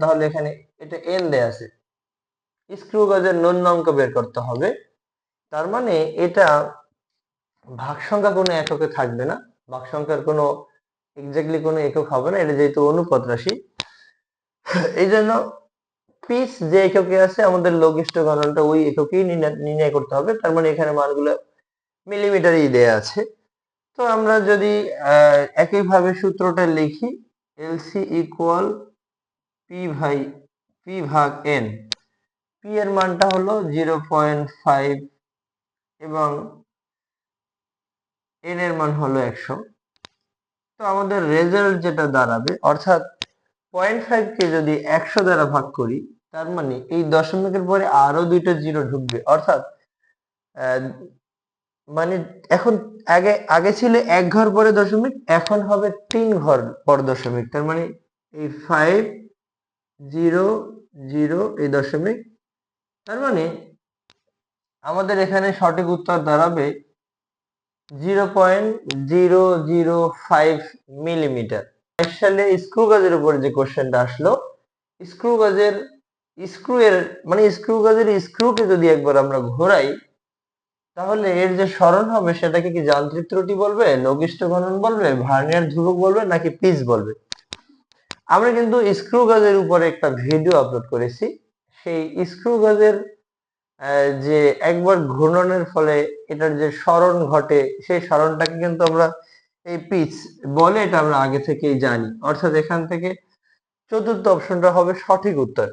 তাহলে এখানে এটা এন দেয়া আছে, স্ক্রু গজের ন্যূনাঙ্ক বের করতে হবে, তার মানে এটা ভাগ সংখ্যা কোনো এককে থাকবে না, ভাগ সংখ্যার কোনো এক্স্যাক্টলি কোনো একক হবে না, এটা যেহেতু অনুপাত রাশি, এই জন্য পিস যে এককে আছে আমাদের লঘিষ্ঠ গণনটা ওই এককেই নির্ণয় করতে হবে। তার মানে এখানে মানগুলো মিলিমিটারই দেয়া আছে। তো আমরা যদি একইভাবে সূত্রটা লিখি, এলসি ইকুয়াল পি ভাগ এন। পি এর মানটা হলো 0.5 এবং এন এর মান হলো 100। তো আমাদের রেজাল্ট যেটা দাঁড়াবে, অর্থাৎ 0.5 কে যদি 100 দ্বারা ভাগ করি, তার মানে এই দশমিকের পরে আরো দুইটা জিরো ঢুকবে, অর্থাৎ মানে এখন আগে আগে ছিল এক ঘর পরে দশমিক, এখন হবে 3 ঘর পর দশমিক। তার মানে এই 500 এই দশমিক, তার মানে আমাদের এখানে সঠিক উত্তর দাঁড়াবে 0.005 মিলিমিটার। সালে স্ক্রু গাজের উপরে যে কোশ্চেনটা আসলো, স্ক্রু গাজের স্ক্রু গাজের স্ক্রুকে যদি একবার আমরা ঘোরাই, তাহলে এর যে সরণ হবে সেটাকে কি যান্ত্রিক ত্রুটি বলবে, লঘিষ্ঠ গণন বলবে, ভার্নিয়ার ধ্রুবক বলবে, নাকি পিচ বলবে? আমরা কিন্তু স্ক্রু গাজের উপরে একটা ভিডিও আপলোড করেছি। সেই স্ক্রু গাজের যে একবার ঘূর্ণনের ফলে এটার যে সরণ ঘটে, সেই সরণটাকে কিন্তু আমরা এই পিচ বলে, এটা আমরা আগে থেকেই জানি। অর্থাৎ এখান থেকে চতুর্থ অপশনটা হবে সঠিক উত্তর।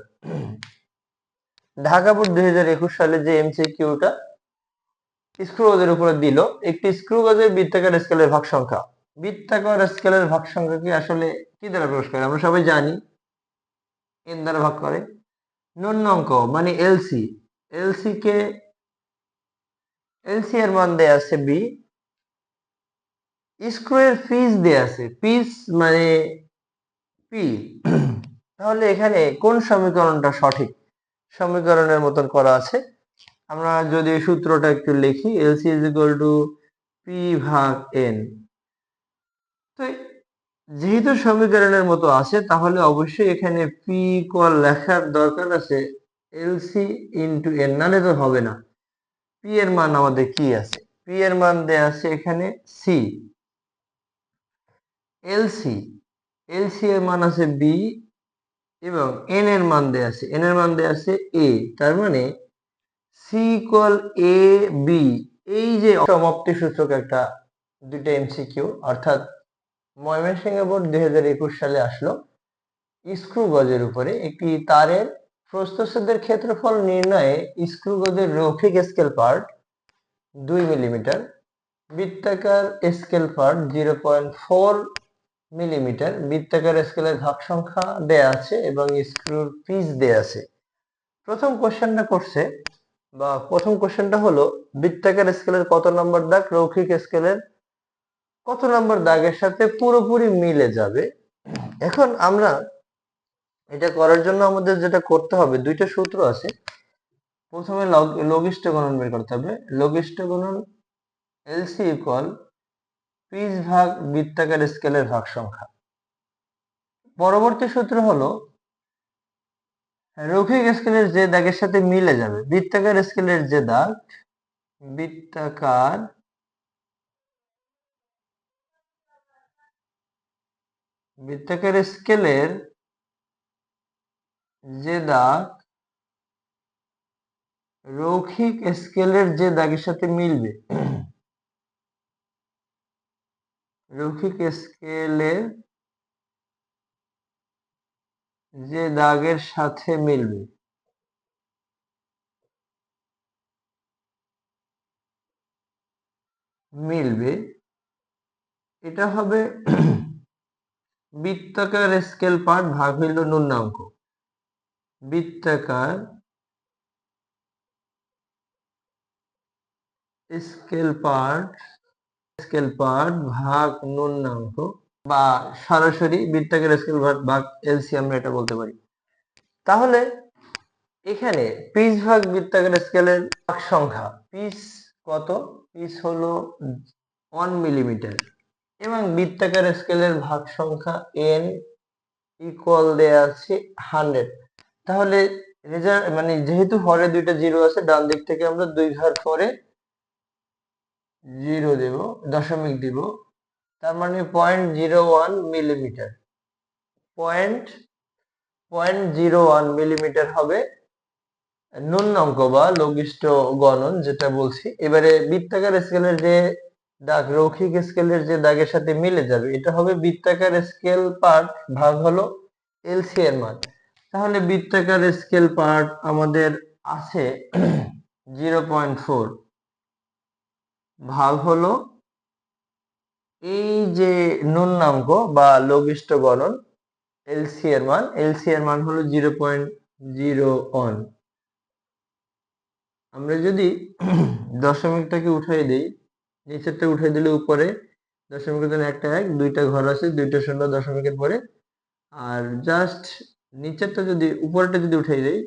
ঢাকা বোর্ড 2021 সালে যে এমসিকিউটা স্ক্রু গজের উপরে দিল, একটি স্ক্রু গজের বৃত্তাকার স্কেলের ভাগ সংখ্যা। বৃত্তাকার স্কেলের ভাগ সংখ্যা কি আসলে কি দ্বারা প্রকাশ করে? আমরা সবাই জানি এন দ্বারা ভাগ করে। ন্যূনাঙ্ক মানে এলসি, এলসি এর মান দেয়া আছে বি। স্ক্রু এর পিচ দেয়া আছে, পিচ মানে পি। তাহলে এখানে কোন সমীকরণটা সঠিক? সমীকরণের মতন করা আছে। আমরা যদি সূত্রটা একটু লিখি, LC is equal two P ভাগ এন। তো যেহেতু সমীকরণের মতো আছে, তাহলে অবশ্যই এখানে পি ইকুয়াল লেখার দরকার আছে এলসি ইন্টু এন, নাহলে তো হবে না। পি এর মান আমাদের কি আছে? পি এর মান দেয়া আছে এখানে সি। এলসি এর মান আছে বি এবং এন এর মান দেয়া আছে, এ। তার মানে সি ইকুয়াল এ বি। এই যে সমাপ্তি সূচক একটা দুইটা এমসিকিউ, অর্থাৎ ময়মনসিংহ বোর্ড 2021 সালে আসলো স্ক্রু গজের উপরে একটি তারের প্রস্থচ্ছেদের ক্ষেত্রফল নির্ণয়ে স্ক্রু গজের রৈখিক স্কেল পার্ট 2 মিলিমিটার, বৃত্তাকার স্কেল পার্ট 0.4 মিলিমিটার, বৃত্তাকার স্কেলের ভাগ সংখ্যা দেয়া আছে এবং স্ক্রুর পিচ দেয়া আছে। প্রথম কোশ্চেনটা হলো বৃত্তাকার স্কেলের কত নম্বর দাগ রৈখিক স্কেলের কত নম্বর দাগের সাথে পুরোপুরি মিলে যাবে। এখন আমরা এটা করার জন্য আমাদের যেটা করতে হবে, দুইটা সূত্র আছে। প্রথমে লঘিষ্ঠ গণন বের করতে হবে। লঘিষ্ঠ গণন এলসি ইকুয়াল পিচ ভাগ বৃত্তাকার স্কেলের ভাগ সংখ্যা। পরবর্তী সূত্র হলো রৈখিক স্কেলের যে দাগের সাথে মিলে যাবে, বৃত্তাকার স্কেলের যে দাগ, বৃত্তাকার স্কেলের যে দাগ রৈখিক স্কেলের যে দাগের সাথে মিলবে, রৈখিক স্কেলের যে দাগের সাথে মিলবে এটা হবে বৃত্তাকার স্কেল পার্ট ভাগ হইল ন্যূনাঙ্ক। বৃত্তাকার স্কেল পার্ট ভাগ ন্যূনাঙ্ক, বা সরাসরি বৃত্তাকার স্কেল পার্ট ভাগ এলসি আমরা এটা বলতে পারি। তাহলে এখানে পিচ ভাগ বৃত্তাকার স্কেলের ভাগ সংখ্যা, পিচ কত? পিচ হলো 1 মিলিমিটার এবং বৃত্তাকার স্কেলের ভাগ সংখ্যা এন ইকুয়াল দেয়া আছে 100। তাহলে যেহেতু হরে দুইটা জিরো আছে, ডান দিক থেকে আমরা 2 ঘর পরে জিরো দেব, দশমিক দিব। তার মানে 0.01 মিলিমিটার। 0.01 মিলিমিটার হবে ন্যূনাঙ্ক বা লঘিষ্ঠ গণন যেটা বলছি। এবারে বৃত্তাকার স্কেলের যে দাগ রৈখিক স্কেলের যে দাগের সাথে মিলে যাবে এটা হবে বৃত্তাকার স্কেল পার্ট ভাগ হলো এলসি এর মান। তাহলে বৃত্তাকার স্কেল পার্ট আমাদের আছে 0.4 ভাগ হলো এই যে ন্যূনাঙ্ক বা লঘিষ্ঠ গণন এলসি এর মান হলো 0.01। আমরা যদি দশমিকটাকে উঠাই দেই, নিচেরটা উঠাই দিলে উপরে দশমিকের জন্য একটা এক, দুইটা ঘর আছে, দুইটা শূন্য দশমিকের পরে। আর জাস্ট নিচেরটা যদি উপরেরটা যদি উঠাই দেই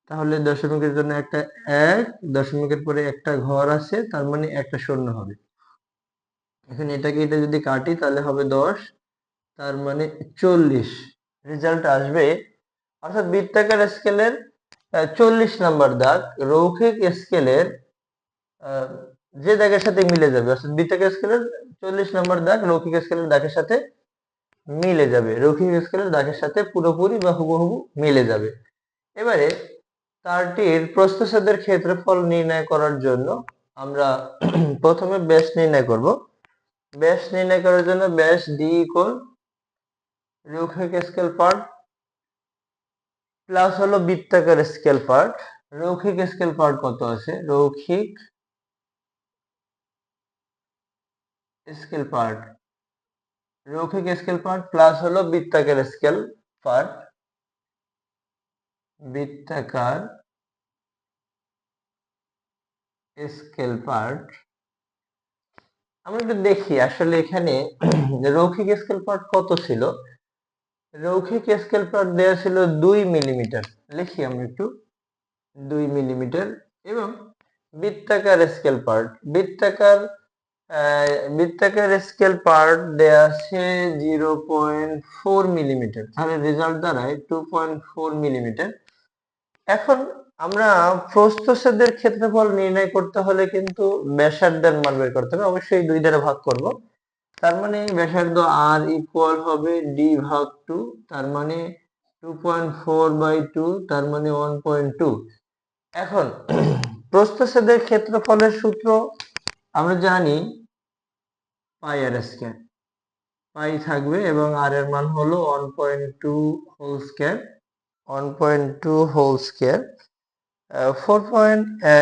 তাহলে দশমিকের জন্য একটা এক, দশমিকের পরে একটা ঘর আছে, তার মানে একটা শূন্য হবে। এখানে এটাকে এটা যদি কাটি তাহলে হবে 10, তার মানে 40 রেজাল্ট আসবে। অর্থাৎ বৃত্তাকার স্কেলের 40 নাম্বার দাগ রৈখিক স্কেলের যে দাগের সাথে মিলে যাবে, অর্থাৎ বৃত্তাকার স্কেলের 40 নাম্বার দাগ রৈখিক স্কেলের দাগের সাথে মিলে যাবে, রৈখিক স্কেলের দাগের সাথে পুরোপুরি বা হুবহু মিলে যাবে। এবারে তারটির প্রস্থচ্ছেদের ক্ষেত্রফল নির্ণয় করার জন্য আমরা প্রথমে ব্যাস নির্ণয় করব। ব্যাস নির্ণয় করার জন্য ব্যাস ডি ইকুয়াল রৈখিক স্কেল পার্ট প্লাস হলো বৃত্তাকার স্কেল পার্ট। রৈখিক স্কেল পার্ট কত আছে? রৈখিক স্কেল পার্ট প্লাস হলো বৃত্তাকার স্কেল পার্ট। বৃত্তাকার স্কেল পার্ট আমরা একটু দেখি আসলে এখানে রৈখিক স্কেল পার্ট কত ছিল। রৈখিক স্কেল পার্ট দেওয়া ছিল 2 মিলিমিটার, লিখি আমরা একটু 2 মিলিমিটার। এবং বৃত্তাকার স্কেল পার্ট বৃত্তাকার স্কেল পার্ট দেয়া আছে 0.4 মিলিমিটার, তাহলে রেজাল্ট দাঁড়ায় 2.4 মিলিমিটার। এখন আমরা প্রস্থচ্ছেদের ক্ষেত্রফল নির্ণয় করতে হলে কিন্তু ব্যাসার্ধের মান বের করতে হবে, অবশ্যই 2 দ্বারা ভাগ করব। তার মানে ব্যাসার্ধ আর ইকুয়াল হবে ডি ভাগ 2, তার মানে 2.4/2, তার মানে 1.2। এখন প্রস্থচ্ছেদের ক্ষেত্রফলের সূত্র আমরা জানি পাই আর স্কয়ার, পাই থাকবে এবং আর এর মান হলো 1.2 whole square, 1.2 whole square. 4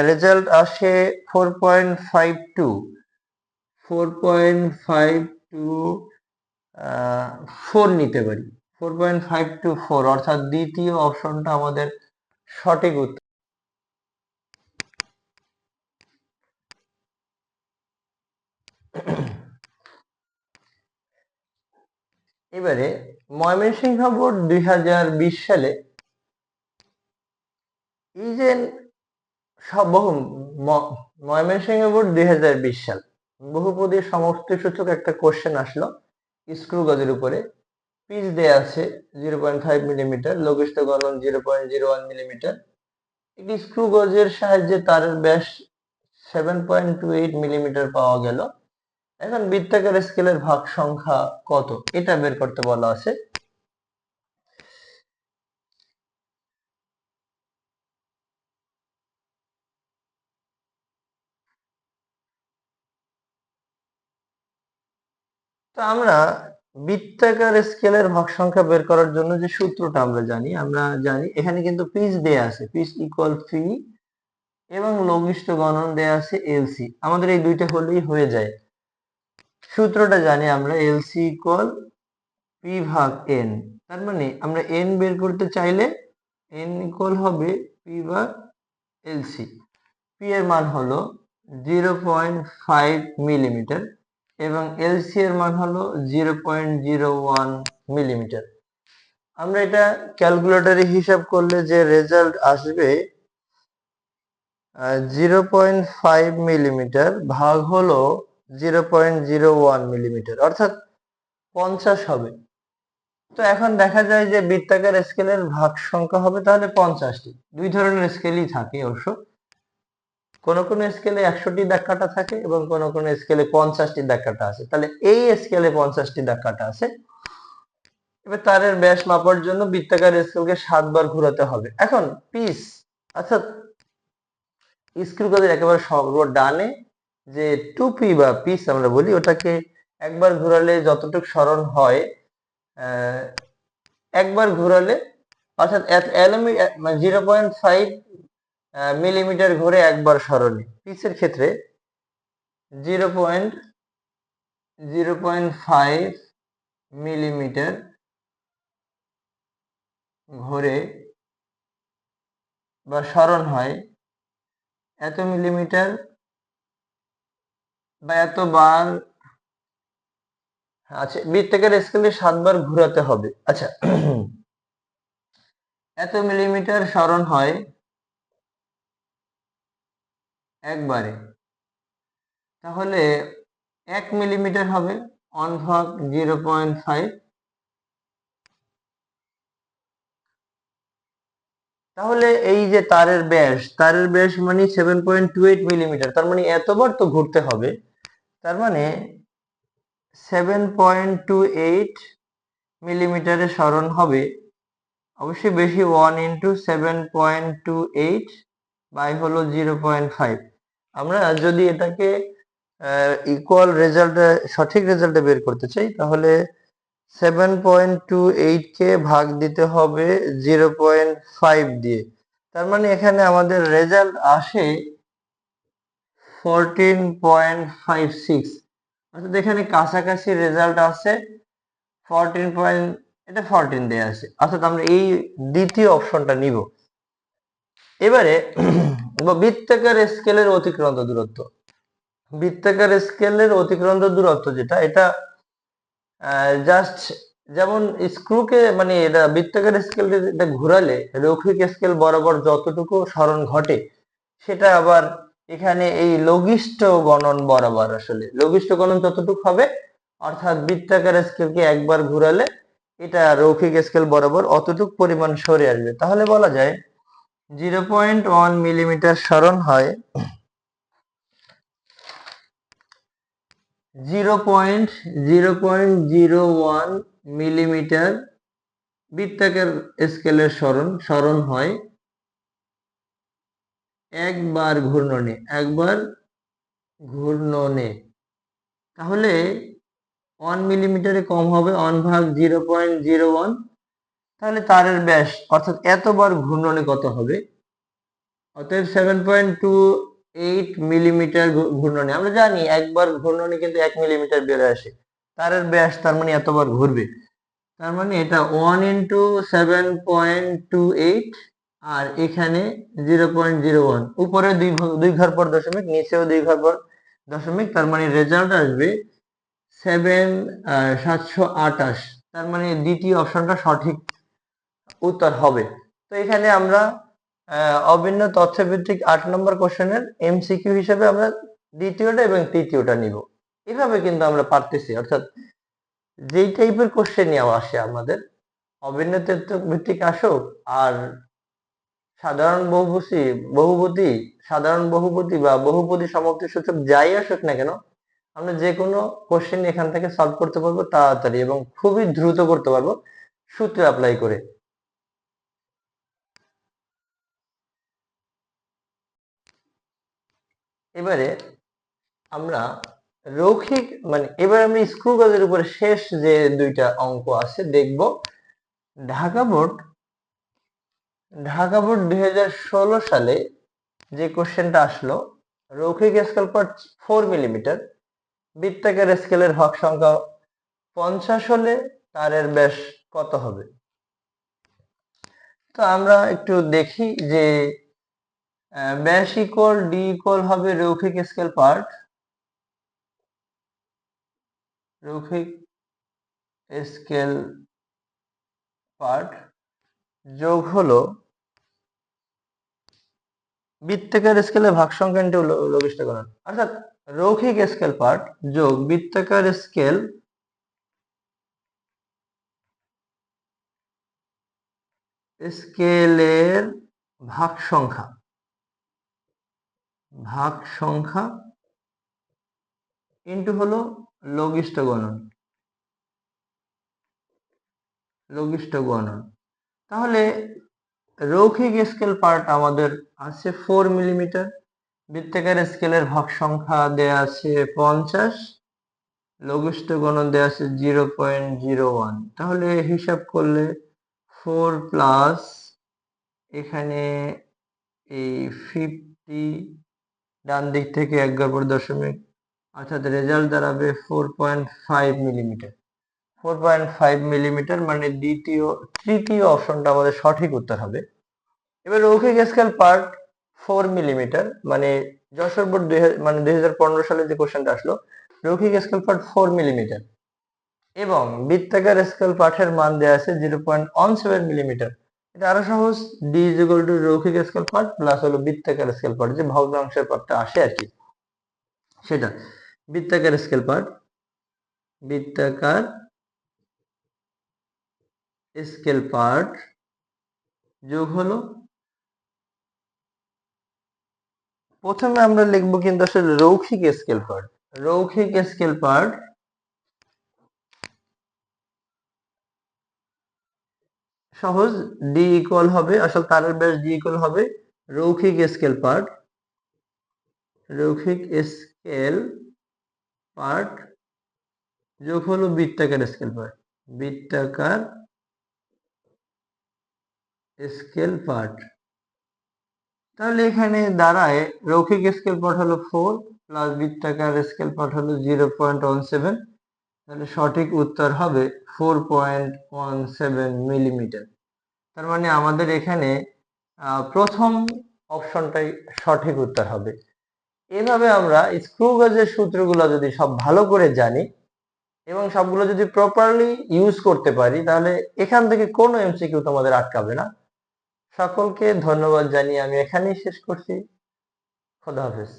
result আসে 4.52, 4 নিতে পারি, 4.524, অর্থাৎ দ্বিতীয় অপশনটা আমাদের সঠিক উত্তর। এবারে ময়মনসিংহ বোর্ড 2020 সালে এই যে ময়মনসিংহ বোর্ড 2020 সাল বহুপদী সমষ্টি সূচক একটা কোশ্চেন আসলো স্ক্রু গজের উপরে। পিচ দেয়া আছে 0.5 মিলিমিটার, লঘিষ্ঠ গণন 0.01 মিলিমিটার। একটি স্ক্রু গজের সাহায্যে তারের ব্যাস 7.28 মিলিমিটার পাওয়া গেল। এখন বৃত্তাকার স্কেলের ভাগ সংখ্যা কত এটা বের করতে বলা আছে। তো আমরা বৃত্তাকার স্কেলের ভাগ সংখ্যা বের করার জন্য যে সূত্রটা আমরা জানি এখানে কিন্তু পিচ দেয়া আছে, পিচ ইকুয়াল পি, এবং লঘিষ্ঠ গণন দেয়া আছে এলসি। আমাদের এই দুইটা হলেই হয়ে যায়। সূত্রটা জানি আমরা এলসি ইকুয়াল পি ভাগ এন, তার মানে আমরা এন বের করতে চাইলে এন ইকুয়াল হবে পি ভাগ এলসি। পি এর মান হলো 0.5 মিলিমিটার এবং এলসি এর মান হলো 0.01 মিলিমিটার। আমরা এটা ক্যালকুলেটরে হিসাব করলে যে রেজাল্ট আসবে 0.5 মিলিমিটার ভাগ হলো 0.01 মিলিমিটার, অর্থাৎ 50 হবে। তো এখন দেখা যায় যে বৃত্তাকার স্কেলের ভাগ সংখ্যা হবে তাহলে 50টি। দুই ধরনের স্কেলই থাকে অবশ্য, কোন কোন স্কেলে 100টি দাগ কাটা থাকে এবং কোন কোন স্কেলে 50টি দাগ কাটা আছে। তাহলে এই স্কেলে 50টি দাগ কাটা আছে। এবার তারের ব্যাস মাপার জন্য বৃত্তাকার স্কেলকে 7 বার ঘোরাতে হবে। এখন পিস, অর্থাৎ স্ক্রু গজের একেবারে সর্ব ডানে যে টুপি বা পিস আমরা বলি, ওটাকে একবার ঘোরালে যতটুকু সরণ হয়, একবার ঘোরালে অর্থাৎ 0.5 মিলিমিটার ঘুরে একবার সরণে। পিসের ক্ষেত্রে 0.5 মিলিমিটার ঘুরে বা সরণ হয় এত মিলিমিটার বা এত বার। আচ্ছা, বৃত্তাকার স্কেলে 7 বার ঘোরাতে হবে। আচ্ছা, এত মিলিমিটার সরণ হয় একবারে, তাহলে 1 মিলিমিটার হবে 1/0.5। তাহলে এই যে তারের ব্যাস মানে 7.28 মিলিমিটার, তার মানে এতবার তো ঘুরতে হবে। তার মানে 7.28 মিলিমিটারে সরণ হবে অবশ্যই বেশি, 1 × 7.28 বাই হলো 0.5। আমরা যদি এটাকে ইকুয়াল রেজাল্টে, সঠিক রেজাল্টে বের করতে চাই, তাহলে 7.28 কে ভাগ দিতে হবে 0.5 দিয়ে। তার মানে এখানে আমাদের রেজাল্ট আসে 14.56। অর্থাৎ এখানে কাছাকাছি রেজাল্ট আছে 14 এটা 14 দেয়া আছে। অর্থাৎ আমরা এই দ্বিতীয় অপশনটা নিব। এবারে বৃত্তাকার স্কেলের অতিক্রান্ত দূরত্ব। বৃত্তাকার স্কেলের অতিক্রান্ত দূরত্ব যেটা, এটা জাস্ট যেমন স্ক্রুকে, মানে এটা বৃত্তাকার স্কেল এটা ঘোরালে রৈখিক স্কেল বরাবর যতটুকু সরণ ঘটে, সেটা আবার এখানে এই লঘিষ্ঠ গণন বরাবর, আসলে লঘিষ্ঠ গণন যতটুকু হবে, অর্থাৎ বৃত্তাকার স্কেলকে একবার ঘোরালে এটা রৈখিক স্কেল বরাবর অতটুকু পরিমাণ সরে আসবে। তাহলে বলা যায় 0.1 মিলিমিটার সরণ হয় 0.01 মিলিমিটার বৃত্তাকার স্কেলের সরণ হয় একবার ঘূর্ণনে। তাহলে 1 মিলিমিটারে কম হবে 1/0.01। তাহলে তারের ব্যাস অর্থাৎ এতবার ঘূর্ণনে কত হবে? অতএব 7.28 মিলিমিটার ঘূর্ণনে। আমরা জানি একবার ঘূর্ণনে কিন্তু 1 মিলিমিটার বের আসে। তারের ব্যাস তার মানে এতবার ঘুরবে, তার মানে এটা 1 × 7.28 আর এখানে 0.01, উপরে দুই ঘর পর দশমিক, নিচেও 2 ঘর পর দশমিক, তার মানে রেজাল্ট আসবে 728। তার মানে দ্বিতীয় অপশনটা সঠিক উত্তর হবে। তো এখানে আমরা অভিন্ন তথ্যভিত্তিক 8 নম্বর কোশ্চেনের এমসিকিউ হিসেবে আমরা দ্বিতীয়টা এবং তৃতীয়টা নিব। এভাবে কিন্তু আমরা পারতেছি, অর্থাৎ যেই টাইপের কোশ্চেনই আসে আমাদের, অভিন্ন তথ্য ভিত্তিক আসুক আর সাধারণ বহুপদী বা বহুপদী সমাপ্তি সূচক যাই আসুক না কেন, আমরা যে কোনো কোশ্চেন এখান থেকে সলভ করতে পারবো তাড়াতাড়ি এবং খুবই দ্রুত করতে পারবো সূত্র অ্যাপ্লাই করে। এবারে আমরা রৈখিক, মানে এবার আমরা স্ক্রু গজের উপরে শেষ যে দুইটা অঙ্ক আছে দেখব। ঢাকা বোর্ড 2016 সালে যে কোশ্চেনটা আসলো, রৈখিক স্কেল পার্ট 4 মিলিমিটার, বৃত্তাকার স্কেলের হক সংখ্যা 50 হলে তারের ব্যাস কত হবে? তো আমরা একটু দেখি যে ব্যাস ইকুয়াল ডি ইকুয়াল হবে রৈখিক স্কেল পার্ট যোগ হলো বৃত্তাকার স্কেলের ভাগ সংখ্যা ইনটু লঘিষ্ঠ গণন। অর্থাৎ রৈখিক স্কেল পার্ট যোগ বৃত্তাকার স্কেলের ভাগ সংখ্যা ভাগ সংখ্যা ইন্টু হলো লঘিষ্ঠ গণন, তাহলে রৈখিক স্কেল পার্ট আমাদের আছে 4 মিলিমিটার, বৃত্তাকার স্কেলের ভাগ সংখ্যা দেয়া আছে 50, লঘিষ্ঠ গণন দেয়া আছে 0.01, তাহলে হিসাব করলে 4 প্লাস এখানে এই 50 ডান দিক থেকে 11., অর্থাৎ রেজাল্ট দাঁড়াবে 4.5 মিলিমিটার। 4.5 মিলিমিটার মানে তৃতীয় অপশনটা আমাদের সঠিক উত্তর হবে। এবার রৈখিক স্কেল পার্ট 4 মিলিমিটার মানে যশোর বোর্ড 2015 সালে যে কোশ্চেনটা আসলো, রৈখিক স্কেল পার্ট 4 মিলিমিটার এবং বৃত্তাকার স্কেল পার্টের মান দেওয়া আছে 0.17 মিলিমিটার। এটা আরো সহজ, ডি ইজ ইকুয়াল টু রৈখিক স্কেল পার্ট প্লাস হলো বৃত্তাকার স্কেল পার্ট, যে ভগ্নাংশের পার্টটা আসে আর কি, সেটা বৃত্তাকার স্কেল পার্ট, বৃত্তাকার স্কেল পার্ট যোগ হলো, প্রথমে আমরা লিখবো কিন্তু আসলে রৈখিক স্কেল পার্ট, রৈখিক স্কেল পার্ট সহজ, ডি ইকুয়াল হবে, আসলে তারের ব্যাস ডি ইকুয়াল হবে রৈখিক স্কেল পার্ট, রৈখিক স্কেল পার্ট যোগ হলো বৃত্তাকার স্কেল পার্ট, বৃত্তাকার স্কেল পার্ট। তাহলে এখানে দাঁড়ায় রৈখিক স্কেল পার্ট হলো 4 প্লাস বৃত্তাকার স্কেল পার্ট হলো 0.17, তাহলে সঠিক উত্তর হবে 4.17 মিলিমিটার। তার মানে আমাদের এখানে প্রথম অপশনটাই সঠিক উত্তর হবে। এভাবে আমরা স্ক্রু গেজের সূত্রগুলো যদি সব ভালো করে জানি এবং সবগুলো যদি প্রপারলি ইউজ করতে পারি, তাহলে এখান থেকে কোনো এমসিকিউ তোমাদের আটকাবে না। সকলকে ধন্যবাদ জানিয়ে আমি এখানেই শেষ করছি। খোদা হাফেজ।